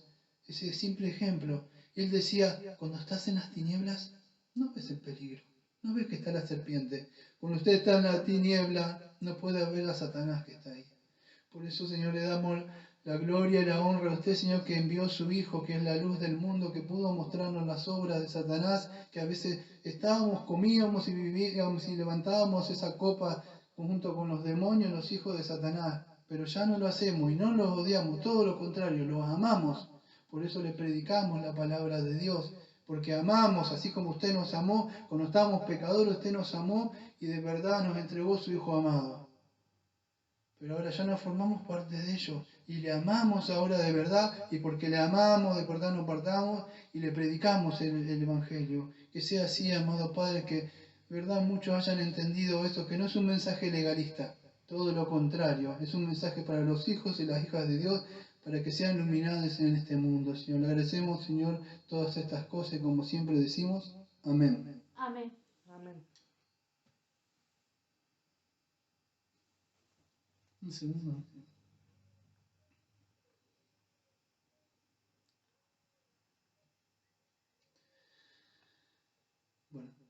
ese simple ejemplo. Y él decía, cuando estás en las tinieblas, no ves el peligro, no ves que está la serpiente. Cuando usted está en la tiniebla, no puede ver a Satanás que está ahí. Por eso, Señor, le damos la gloria y la honra a usted, Señor, que envió a su Hijo, que es la luz del mundo, que pudo mostrarnos las obras de Satanás, que a veces comíamos y vivíamos y levantábamos esa copa junto con los demonios, los hijos de Satanás. Pero ya no lo hacemos y no los odiamos, todo lo contrario, los amamos. Por eso le predicamos la palabra de Dios, porque amamos, así como usted nos amó, cuando estábamos pecadores, usted nos amó y de verdad nos entregó su Hijo amado. Pero ahora ya no formamos parte de ellos y le amamos ahora de verdad, y porque le amamos de verdad nos partamos y le predicamos el Evangelio. Que sea así, amado Padre, que de verdad muchos hayan entendido esto, que no es un mensaje legalista, todo lo contrario, es un mensaje para los hijos y las hijas de Dios, para que sean iluminados en este mundo. Señor, le agradecemos, Señor, todas estas cosas y como siempre decimos, amén. Amén. Amén. Un segundo. Bueno.